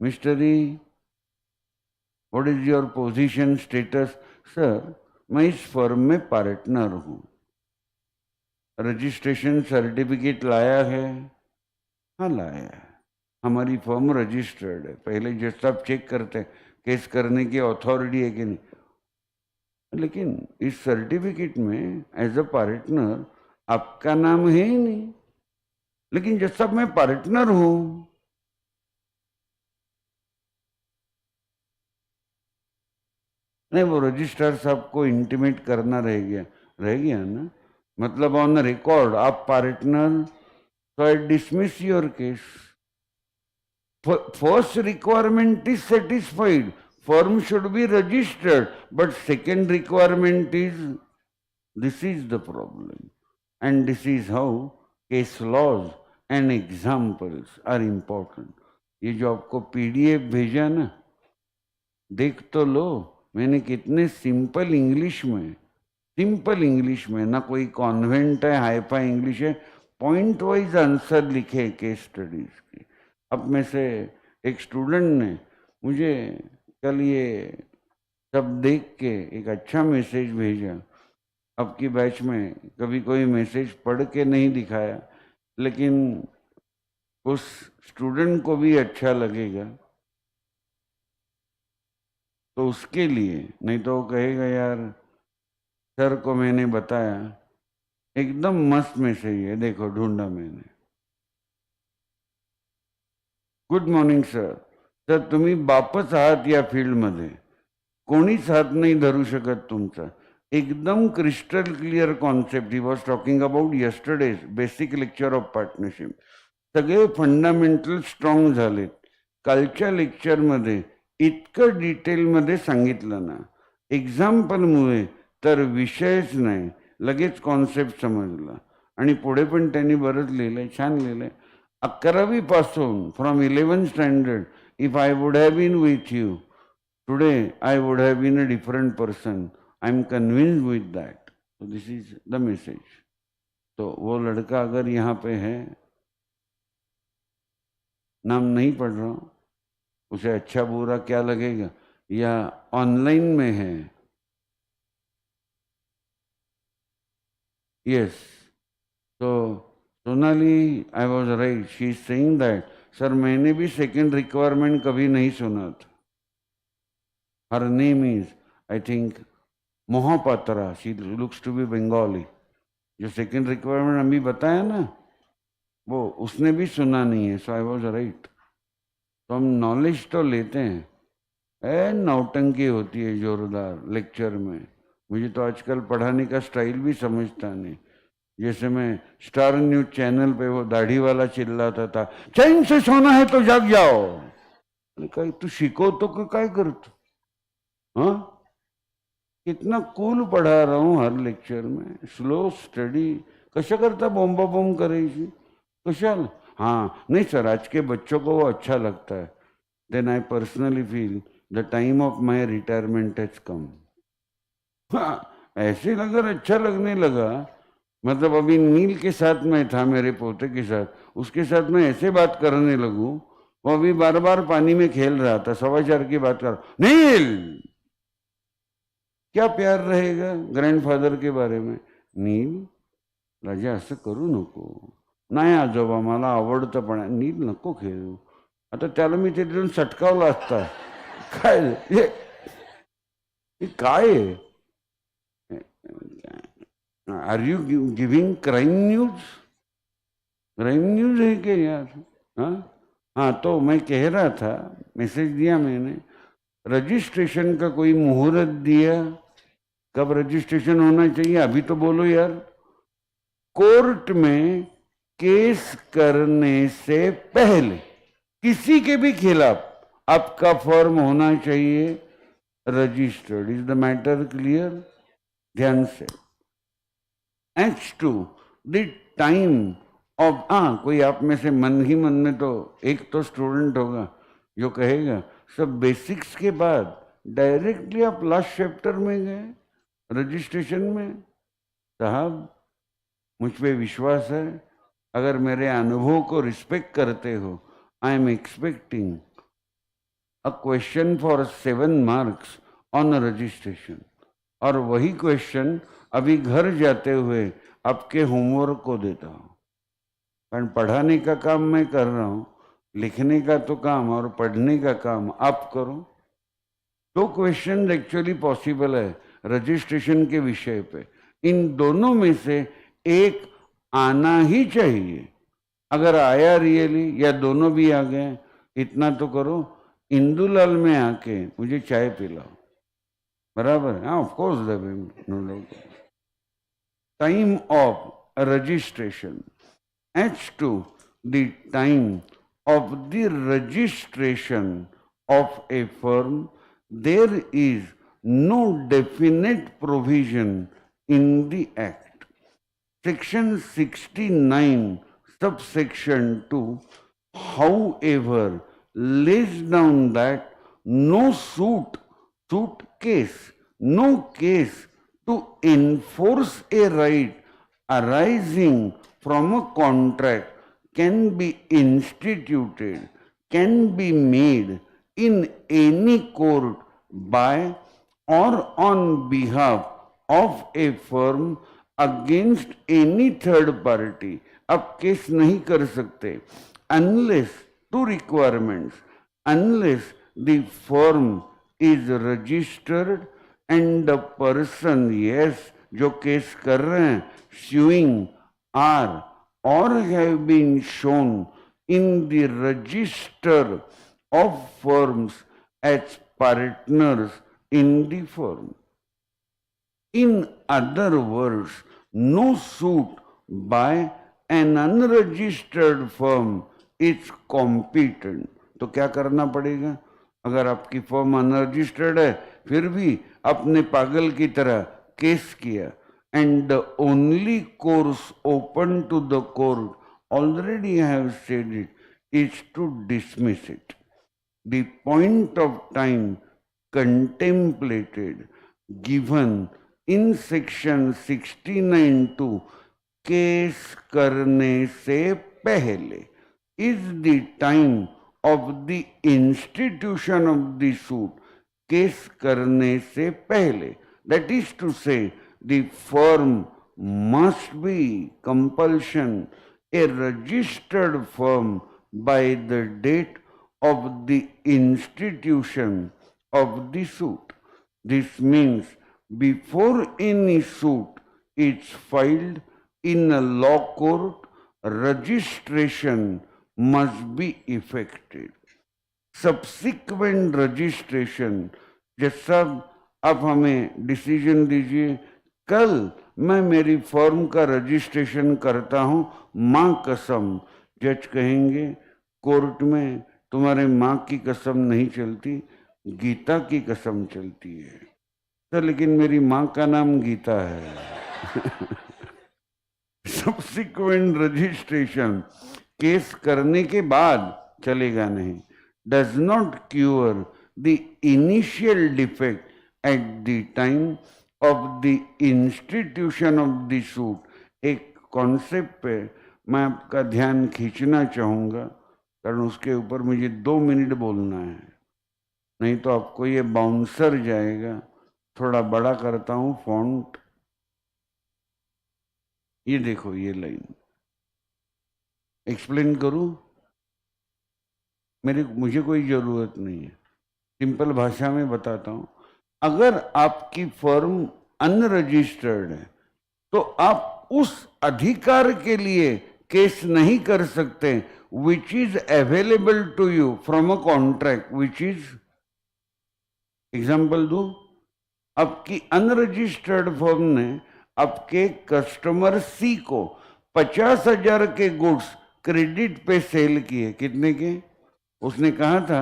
Mister E, what is your position status? Sir, मैं इस फर्म में पार्टनर हूं, रजिस्ट्रेशन सर्टिफिकेट लाया है? हाँ लाया है, हमारी फर्म रजिस्टर्ड है। पहले जज साहब चेक करते हैं केस करने की अथॉरिटी है कि नहीं, लेकिन इस सर्टिफिकेट में एज अ पार्टनर आपका नाम है ही नहीं। लेकिन जज साहब मैं पार्टनर हूं। नहीं, वो रजिस्ट्रार साहब को इंटीमेट करना रह गया ना। मतलब ऑन रिकॉर्ड आप partner, so I dismiss your case. First requirement is satisfied, firm should be registered, but second requirement is, this is the problem, and this is how case laws and examples are important. ये जो आपको PDF भेजा ना, देख तो लो, मैंने कितने simple English में, ना कोई कॉन्वेंट है, हाईफाई इंग्लिश है, पॉइंट वाइज आंसर लिखे केस स्टडीज की। अब में से एक स्टूडेंट ने मुझे कल ये सब देख के एक अच्छा मैसेज भेजा। अब की बैच में कभी कोई मैसेज पढ़ के नहीं दिखाया, लेकिन उस स्टूडेंट को भी अच्छा लगेगा, तो उसके लिए, नहीं तो वो कहेगा यार सर को मैंने बताया, एकदम मस्त मैसेज है, देखो ढूंढा मैंने। गुड मॉर्निंग सर, तर तुम्ही बापच आहात या फील्डमध्ये, कोणीच हात नाही धरू शकत तुमचा. एकदम crystal clear concept. He was talking about yesterday's basic lecture of partnership. सगळे फंडामेंटल स्ट्रॉंग झालेत. कालच्या लेक्चरमध्ये इतकं डिटेलमध्ये सांगितलं ना, एक्झाम्पलमुळे तर विषयच नाही, लगेच कॉन्सेप्ट समजला. आणि पुढे पण त्यांनी बरंच लिहिलंय, छान लिहिलंय. 11वी पासून from 11th standard, if I would have been with you today, I would have been a different person. I am convinced with that. So this is the message. तो वो लड़का अगर यहाँ पे है, नाम नहीं पढ़ रहा हूँ, उसे अच्छा बुरा क्या लगेगा, या ऑनलाइन में है. Yes. So Sonali, I was right. She is saying that, sir मैंने भी सेकंड रिक्वायरमेंट कभी नहीं सुना था. Her name is, I think, Mohapatra. She looks to be Bengali. जो सेकंड रिक्वायरमेंट अभी बताया ना, वो उसने भी सुना नहीं है. सो आई वॉज राइट. तो हम नॉलेज तो लेते हैं, नौटंकी होती है जोरदार लेक्चर में. मुझे तो आजकल पढ़ाने का स्टाइल भी समझता नहीं. जैसे मैं स्टार न्यूज चैनल पे वो दाढ़ी वाला चिल्लाता था, चैन से सोना है तो जाग जाओ. काय तू शिकवतो का काय करतो? हाँ, कितना कूल पढ़ा रहा हूँ हर लेक्चर में. स्लो स्टडी कशा करता बॉम्बा बॉम्ब करायची कशाला? हाँ नहीं सर, आज के बच्चों को वो अच्छा लगता है. Then I personally feel the time of my retirement has come. हाँ, ऐसे अगर अच्छा लगने लगा, मतलब अभी नील के साथ मैं था, मेरे पोते के साथ, उसके साथ मैं ऐसे बात करने लगूं, वो अभी बार बार पानी में खेल रहा था, 4:15 की बात कर. नील, क्या प्यार रहेगा ग्रैंडफादर के बारे में. नील राजा असं करू नको. नाही आजोबा, मला आवडतं पण. नील नको खेळू. आता त्याला मी तिथून सटकावला असता. काय काय are you giving crime news? Crime news है क्या यार? हाँ हाँ. तो मैं कह रहा था, मैसेज दिया मैंने, रजिस्ट्रेशन का कोई मुहूर्त दिया? कब रजिस्ट्रेशन होना चाहिए अभी तो बोलो यार. कोर्ट में केस करने से पहले किसी के भी खिलाफ आपका फॉर्म होना चाहिए registered. Is the matter clear? ध्यान से. H2, द टाइम ऑफ, कोई आप में से मन ही मन में तो एक तो स्टूडेंट होगा जो कहेगा सब बेसिक्स के बाद डायरेक्टली आप लास्ट चैप्टर में गए रजिस्ट्रेशन में. साहब मुझ पे विश्वास है, अगर मेरे अनुभव को रिस्पेक्ट करते हो, I am expecting a question for 7 marks on registration. और वही क्वेश्चन अभी घर जाते हुए आपके होमवर्क को देता हूँ. कारण पढ़ाने का काम मैं कर रहा हूँ, लिखने का तो काम और पढ़ने का काम आप करो. तो क्वेश्चन एक्चुअली पॉसिबल है रजिस्ट्रेशन के विषय पे. इन दोनों में से एक आना ही चाहिए. अगर आया रियली या दोनों भी आ गए, इतना तो करो, इंदुलाल में आके मुझे चाय पिलाओ. बराबर? हाँ, of course. No doubt. Time of registration. H2, the time of the registration of a firm. There is no definite provision in the Act. Section 69, subsection 2, however, lays down that no no case to enforce a right arising from a contract can be instituted, can be made in any court by or on behalf of a firm against any third party. आप case नहीं कर सकते unless two requirements, unless the firm is registered and the person, yes, जो case कर रहे हैं, suing are or have been shown in the register of firms as partners in the firm. In other words, no suit by an unregistered firm is competent. तो क्या करना पड़ेगा? अगर आपकी फर्म अनरजिस्टर्ड है फिर भी अपने पागल की तरह केस किया, and the only course open to the court, already I have said it, is to dismiss it. The point of time contemplated given in section 69(2) case करने से पहले is the time of the institution of the suit. Case करने से पहले, that is to say, the firm must be compulsion a registered firm by the date of the institution of the suit. This means before any suit is filed in a law court, registration must be effected. Subsequent registration, जैसा आप हमें decision दीजिए, कल मैं मेरी firm का registration करता हूं, मां कसम, जज कहेंगे कोर्ट में तुम्हारे मां की कसम नहीं चलती, गीता की कसम चलती है। तो लेकिन मेरी मां का नाम गीता है। सब्सिक्वेंट रजिस्ट्रेशन केस करने के बाद चलेगा नहीं, does not cure the initial defect at the time of the institution of the suit. एक कॉन्सेप्ट पे मैं आपका ध्यान खींचना चाहूंगा, कारण उसके ऊपर मुझे 2 मिनट बोलना है, नहीं तो आपको ये बाउंसर जाएगा। थोड़ा बड़ा करता हूं फॉन्ट, ये देखो ये लाइन एक्सप्लेन करूं, मुझे कोई जरूरत नहीं है, सिंपल भाषा में बताता हूं। अगर आपकी फर्म अनरजिस्टर्ड है तो आप उस अधिकार के लिए केस नहीं कर सकते which is available to you from a contract, which is, example दो, आपकी अनरजिस्टर्ड फर्म ने आपके कस्टमर सी को 50,000 के गुड्स क्रेडिट पे सेल किए। कितने के? उसने कहा था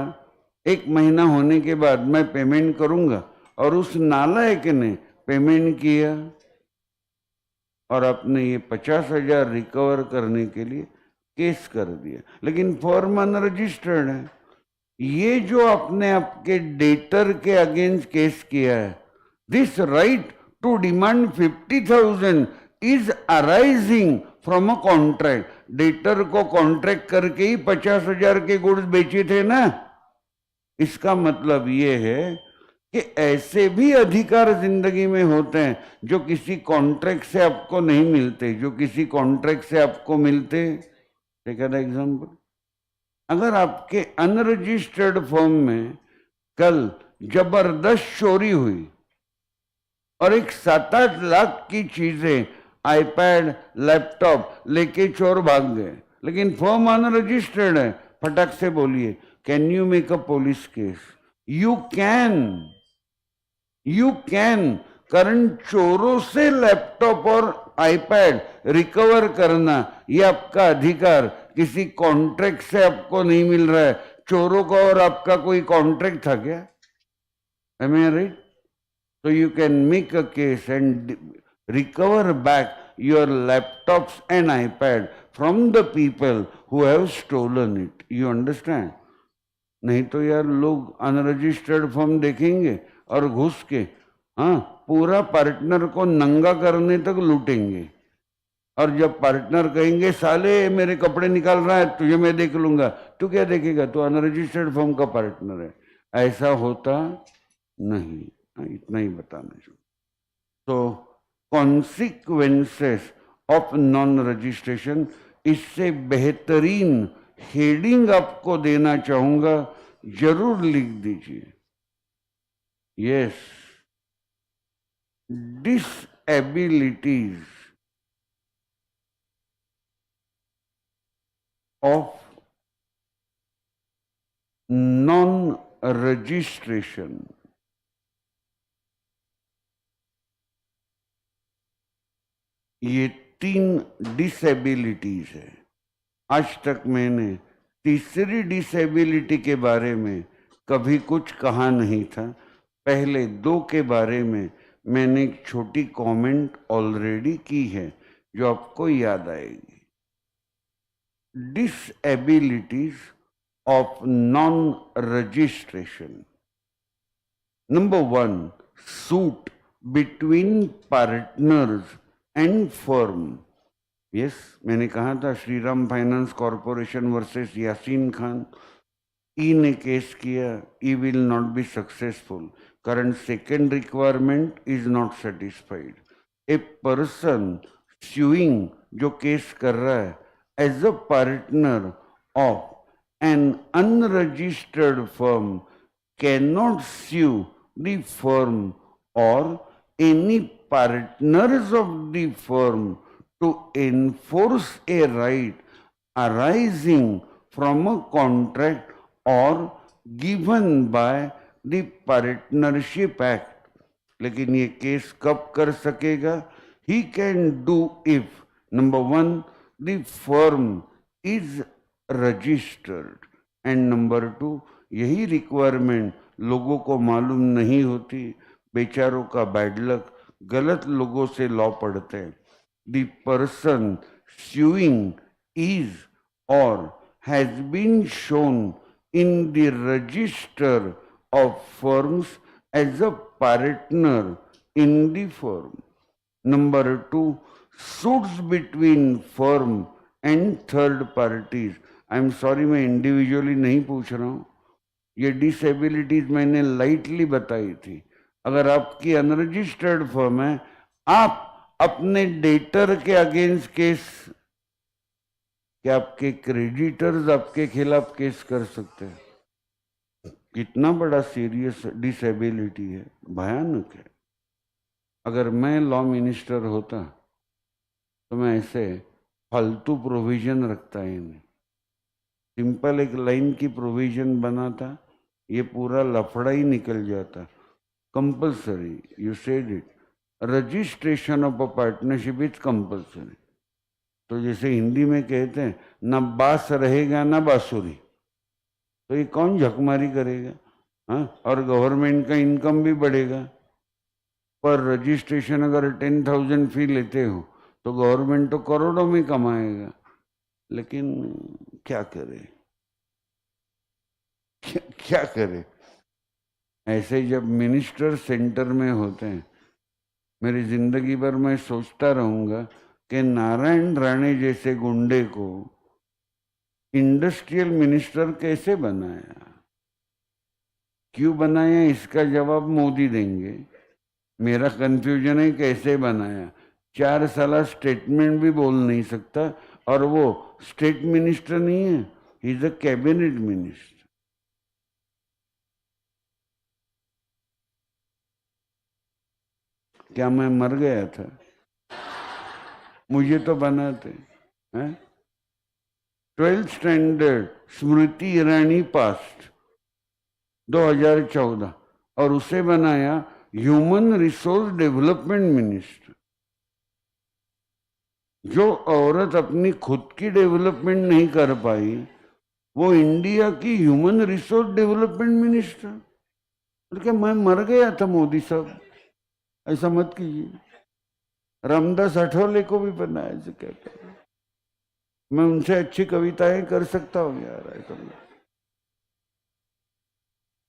1 महीना होने के बाद मैं पेमेंट करूंगा, और उस नालायक ने पेमेंट किया और आपने ये 50,000 रिकवर करने के लिए केस कर दिया, लेकिन फर्म अनरजिस्टर्ड है। ये जो आपने आपके डेटर के अगेंस्ट केस किया है, this right to demand 50,000 is arising from a contract. Debtor को कॉन्ट्रैक्ट करके ही 50,000 के गुड्स बेचे थे ना। इसका मतलब ये है कि ऐसे भी अधिकार जिंदगी में होते हैं जो किसी कॉन्ट्रैक्ट से आपको नहीं मिलते, जो किसी कॉन्ट्रैक्ट से आपको मिलते। टेक एन एग्जांपल, अगर आपके अनरजिस्टर्ड फर्म में कल जबरदस्त चोरी हुई और एक 7-8 लाख की चीजें, आईपैड, लैपटॉप लेके चोर भाग गए, लेकिन फर्म अनरजिस्टर्ड है, फटाक से बोलिए, can you make a police case? You can, कारण चोरों से लैपटॉप और आईपैड रिकवर करना ये आपका अधिकार किसी कॉन्ट्रैक्ट से आपको नहीं मिल रहा है। चोरों का और आपका कोई कॉन्ट्रैक्ट था क्या? Am I right? So you can make a case and recover back your laptops and iPad from the people who have stolen it. You understand? नहीं तो यार लोग अनरजिस्टर्ड फर्म देखेंगे और घुस के, हाँ, पूरा पार्टनर को नंगा करने तक लूटेंगे। और जब पार्टनर कहेंगे साले मेरे कपड़े निकाल रहा है, तुझे मैं देख लूंगा, तू क्या देखेगा? तो अनरजिस्टर्ड फर्म का पार्टनर है। ऐसा होता नहीं, इतना ही बताना चाहिए। तो कॉन्सिक्वेंसेस ऑफ नॉन रजिस्ट्रेशन, इससे बेहतरीन हेडिंग आपको देना चाहूंगा, जरूर लिख दीजिए। Yes, डिसएबिलिटीज of non registration. ये 3 डिसेबिलिटीज है। आज तक मैंने तीसरी डिसेबिलिटी के बारे में कभी कुछ कहा नहीं था। पहले 2 के बारे में मैंने एक छोटी कमेंट ऑलरेडी की है जो आपको याद आएगी। Disabilities of non registration. Number 1, suit between partners and firm. Yes, मैंने कहा था Shriram finance corporation versus Yasin Khan. ई ने केस किया, he will not be successful, current second requirement is not satisfied. A person स्यूइंग, जो केस कर रहा है, as a partner of an unregistered firm can not sue the firm और any partners of the firm to enforce a right arising from a contract or given by the Partnership Act। लेकिन ये case कब कर सकेगा? He can do if number 1, the firm is registered and number 2, यही requirement लोगों को मालूम नहीं होती। बेचारों का बैड लक, गलत लोगों से लॉ पढ़ते हैं। The person suing is or has been shown in the register of firms as a partner in the firm। Number 2, suits between firm and third parties। I am sorry, मैं individually नहीं पूछ रहा हूँ, ये disabilities मैंने lightly बताई थी। अगर आपकी अनरजिस्टर्ड फर्म है, आप अपने डेटर के अगेंस्ट केस, क्या आपके क्रेडिटर्स आपके खिलाफ केस कर सकते हैं? कितना बड़ा सीरियस डिसेबिलिटी है, भयानक है। अगर मैं लॉ मिनिस्टर होता तो मैं ऐसे फालतू प्रोविजन रखता ही नहीं। सिंपल एक लाइन की प्रोविजन बनाता, ये पूरा लफड़ा ही निकल जाता। Compulsory, you said it, registration of a partnership is compulsory. तो जैसे हिंदी में कहते हैं, ना बास रहेगा ना बांसुरी, तो ये कौन झकमारी करेगा? हाँ, और गवर्नमेंट का इनकम भी बढ़ेगा। पर रजिस्ट्रेशन अगर 10,000 फी लेते हो तो गवर्नमेंट तो करोड़ों में कमाएगा। लेकिन क्या करे, क्या करे? ऐसे जब मिनिस्टर सेंटर में होते हैं, मेरी जिंदगी भर मैं सोचता रहूंगा कि नारायण राणे जैसे गुंडे को इंडस्ट्रियल मिनिस्टर कैसे बनाया, क्यों बनाया, इसका जवाब मोदी देंगे। मेरा कंफ्यूजन है कैसे बनाया। 4 साल स्टेटमेंट भी बोल नहीं सकता, और वो स्टेट मिनिस्टर नहीं है, ही इज अ कैबिनेट मिनिस्टर। क्या मैं मर गया था? मुझे तो बनाते हैं। 12th standard Smriti Irani past 2014, और उसे बनाया ह्यूमन रिसोर्स डेवलपमेंट मिनिस्टर। जो औरत अपनी खुद की डेवलपमेंट नहीं कर पाई, वो इंडिया की ह्यूमन रिसोर्स डेवलपमेंट मिनिस्टर। तो क्या मैं मर गया था मोदी साहब? ऐसा मत कीजिए। रामदास अठौले को भी बनाया, ऐसे क्या कर, मैं उनसे अच्छी कविताएं कर सकता हूँ यार। ऐसा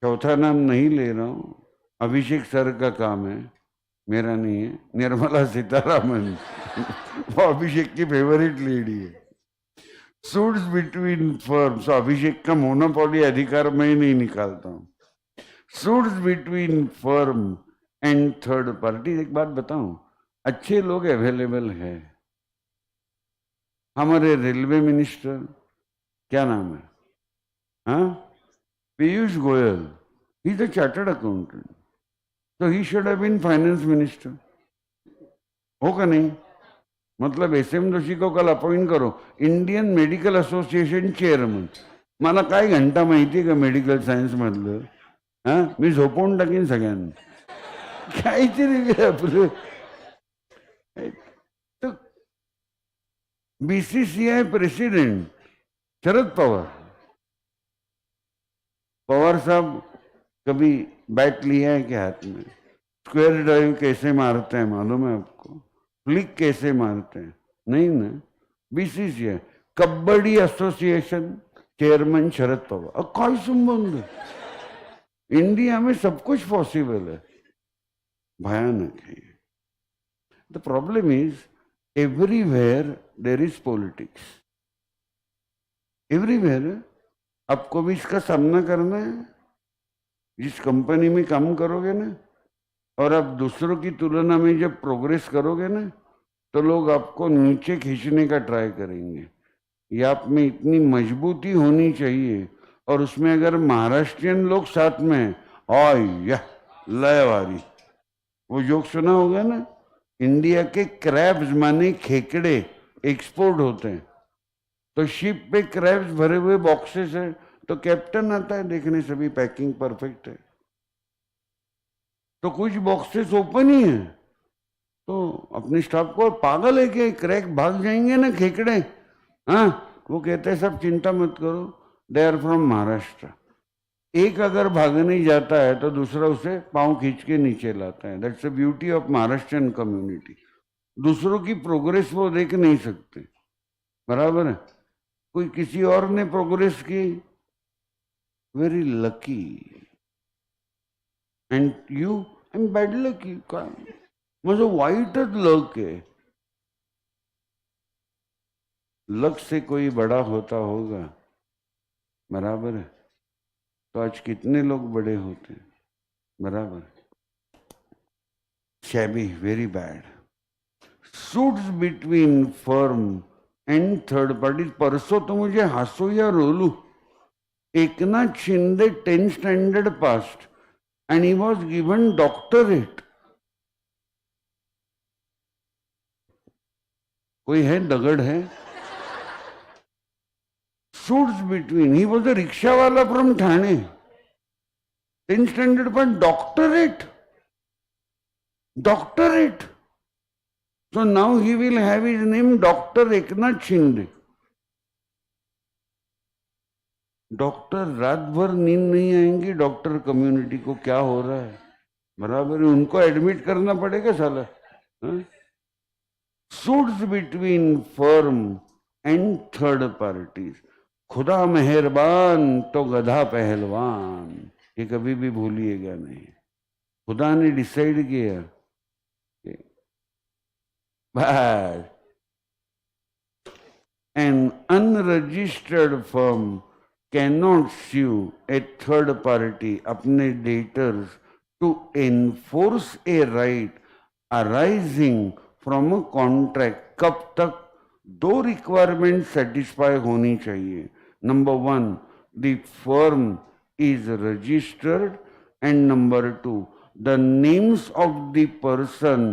चौथा नाम नहीं ले रहा हूँ, अभिषेक सर का काम है, मेरा नहीं है। निर्मला सीतारामन वो अभिषेक की फेवरेट लेडी है। सूट्स बिटवीन फर्म्स, अभिषेक का मोनोपोली अधिकार मैं नहीं निकालता हूँ। Suits between firm and third party. एक बात बताऊं, अच्छे लोग अवेलेबल है। हमारे रेलवे मिनिस्टर क्या नाम है? हाँ, Piyush Goyal. He is a chartered accountant, तो he should have been finance minister. होगा नहीं? मतलब एस.एम. जोशी को कल अपॉइंट करो इंडियन मेडिकल असोसिएशन चेअरमन. मला काय घंटा माहिती का मेडिकल सायन्स मधलं? हा, मी झोपवून टाकीन सगळ्यांना. काहीतरी आपलं. तो बीसीसीआई प्रेसिडेंट शरद पवार. पवार साहब कभी बैट लिया है क्या हाथ में? स्क्वायर ड्राइव कैसे मारते हैं मालूम है आपको? फ्लिक कैसे मारते हैं? नहीं ना. BCCI kabaddi association chairman Sharad Pawar. काय संबंध? इंडिया में सब कुछ पॉसिबल है. भयानक है. The problem is everywhere there is politics. Everywhere. आपको भी इसका सामना करना है. जिस कंपनी में काम करोगे ना, और आप दूसरों की तुलना में जब प्रोग्रेस करोगे ना, तो लोग आपको नीचे खींचने का ट्राई करेंगे. या आप में इतनी मजबूती होनी चाहिए, और उसमें अगर महाराष्ट्रियन लोग साथ में या लयवारी. वो जोक सुना होगा ना, इंडिया के क्रैब्स माने खेकड़े एक्सपोर्ट होते हैं, तो शिप पे क्रैब्स भरे हुए बॉक्सेस है, तो कैप्टन आता है देखने सभी पैकिंग परफेक्ट है, तो कुछ बॉक्सेस ओपन ही है, तो अपने स्टाफ को पागल है कि क्रैक भाग जाएंगे ना खेकड़े. हाँ, वो कहते हैं सब चिंता मत करो, दे आर फ्रॉम महाराष्ट्र. एक अगर भागने जाता है तो दूसरा उसे पांव खींच के नीचे लाता है. That's the beauty of Maharashtrian community. दूसरों की प्रोग्रेस वो देख नहीं सकते. बराबर है. कोई किसी और ने प्रोग्रेस की, very lucky, and you I am bad lucky. का माझं वाईटच लक आहे. लक से कोई बड़ा होता होगा, बराबर है, तो आज कितने लोग बड़े होते हैं. बराबर. Shabby, very bad. Suits between firm and third party. परसों तो मुझे हंसो या रोलू. Eknath Shinde 10th standard passed and he was given doctorate. कोई है दगड़ है? Suits between. He was a rickshaw wala from Thane. 10th standard पर doctorate. Doctorate. So now he will have his name Dr. Eknath Shinde. Doctor रात भर नींद नहीं आएंगी. Doctor community को क्या हो रहा है? बराबर है, उनको एडमिट करना पड़ेगा साला. Suits between firm and third parties. खुदा मेहरबान तो गधा पहलवान. ये कभी भी भूलिएगा नहीं. खुदा ने डिसाइड किया बस. N unregistered firm cannot sue a third party अपने debtors to enforce a right arising from a contract. कब तक? दो रिक्वायरमेंट सेटिस्फाई होनी चाहिए. Number 1, the firm is registered, and number 2, the names of the person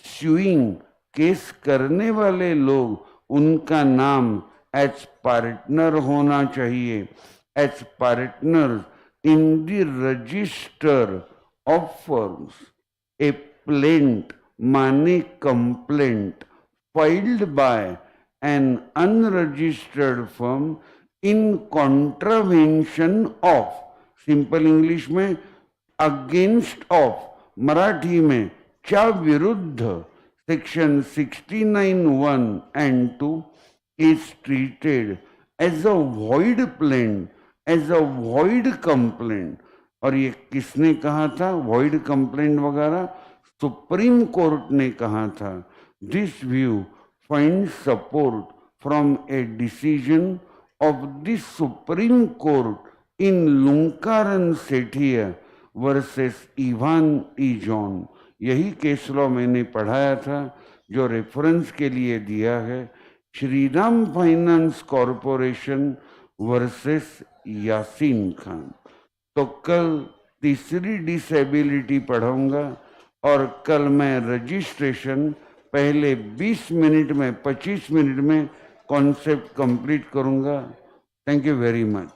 suing, case करने वाले लोग, उनका नाम एज पार्टनर होना चाहिए. As partner in the register of firms. A plaint माने complaint filed by an unregistered firm in contravention of. Simple English में against of. Marathi में च्या विरुद्ध. Section 69(1) and 2 is treated as a void plaint, as a void complaint. और ये किसने कहा था void complaint वगैरह? सुप्रीम कोर्ट ने कहा था. This view finds support from a decision of the Supreme Court in Lunkaran Sethia versus Ivan E. John. यही केस लॉ मैंने पढ़ाया था, जो रेफरेंस के लिए दिया है. Shriram finance corporation versus Yasin Khan. तो कल तीसरी डिसेबिलिटी पढ़ाऊंगा और कल मैं रजिस्ट्रेशन पहले 20 मिनट में 25 मिनट में कॉन्सेप्ट कंप्लीट करूंगा। Thank you very much.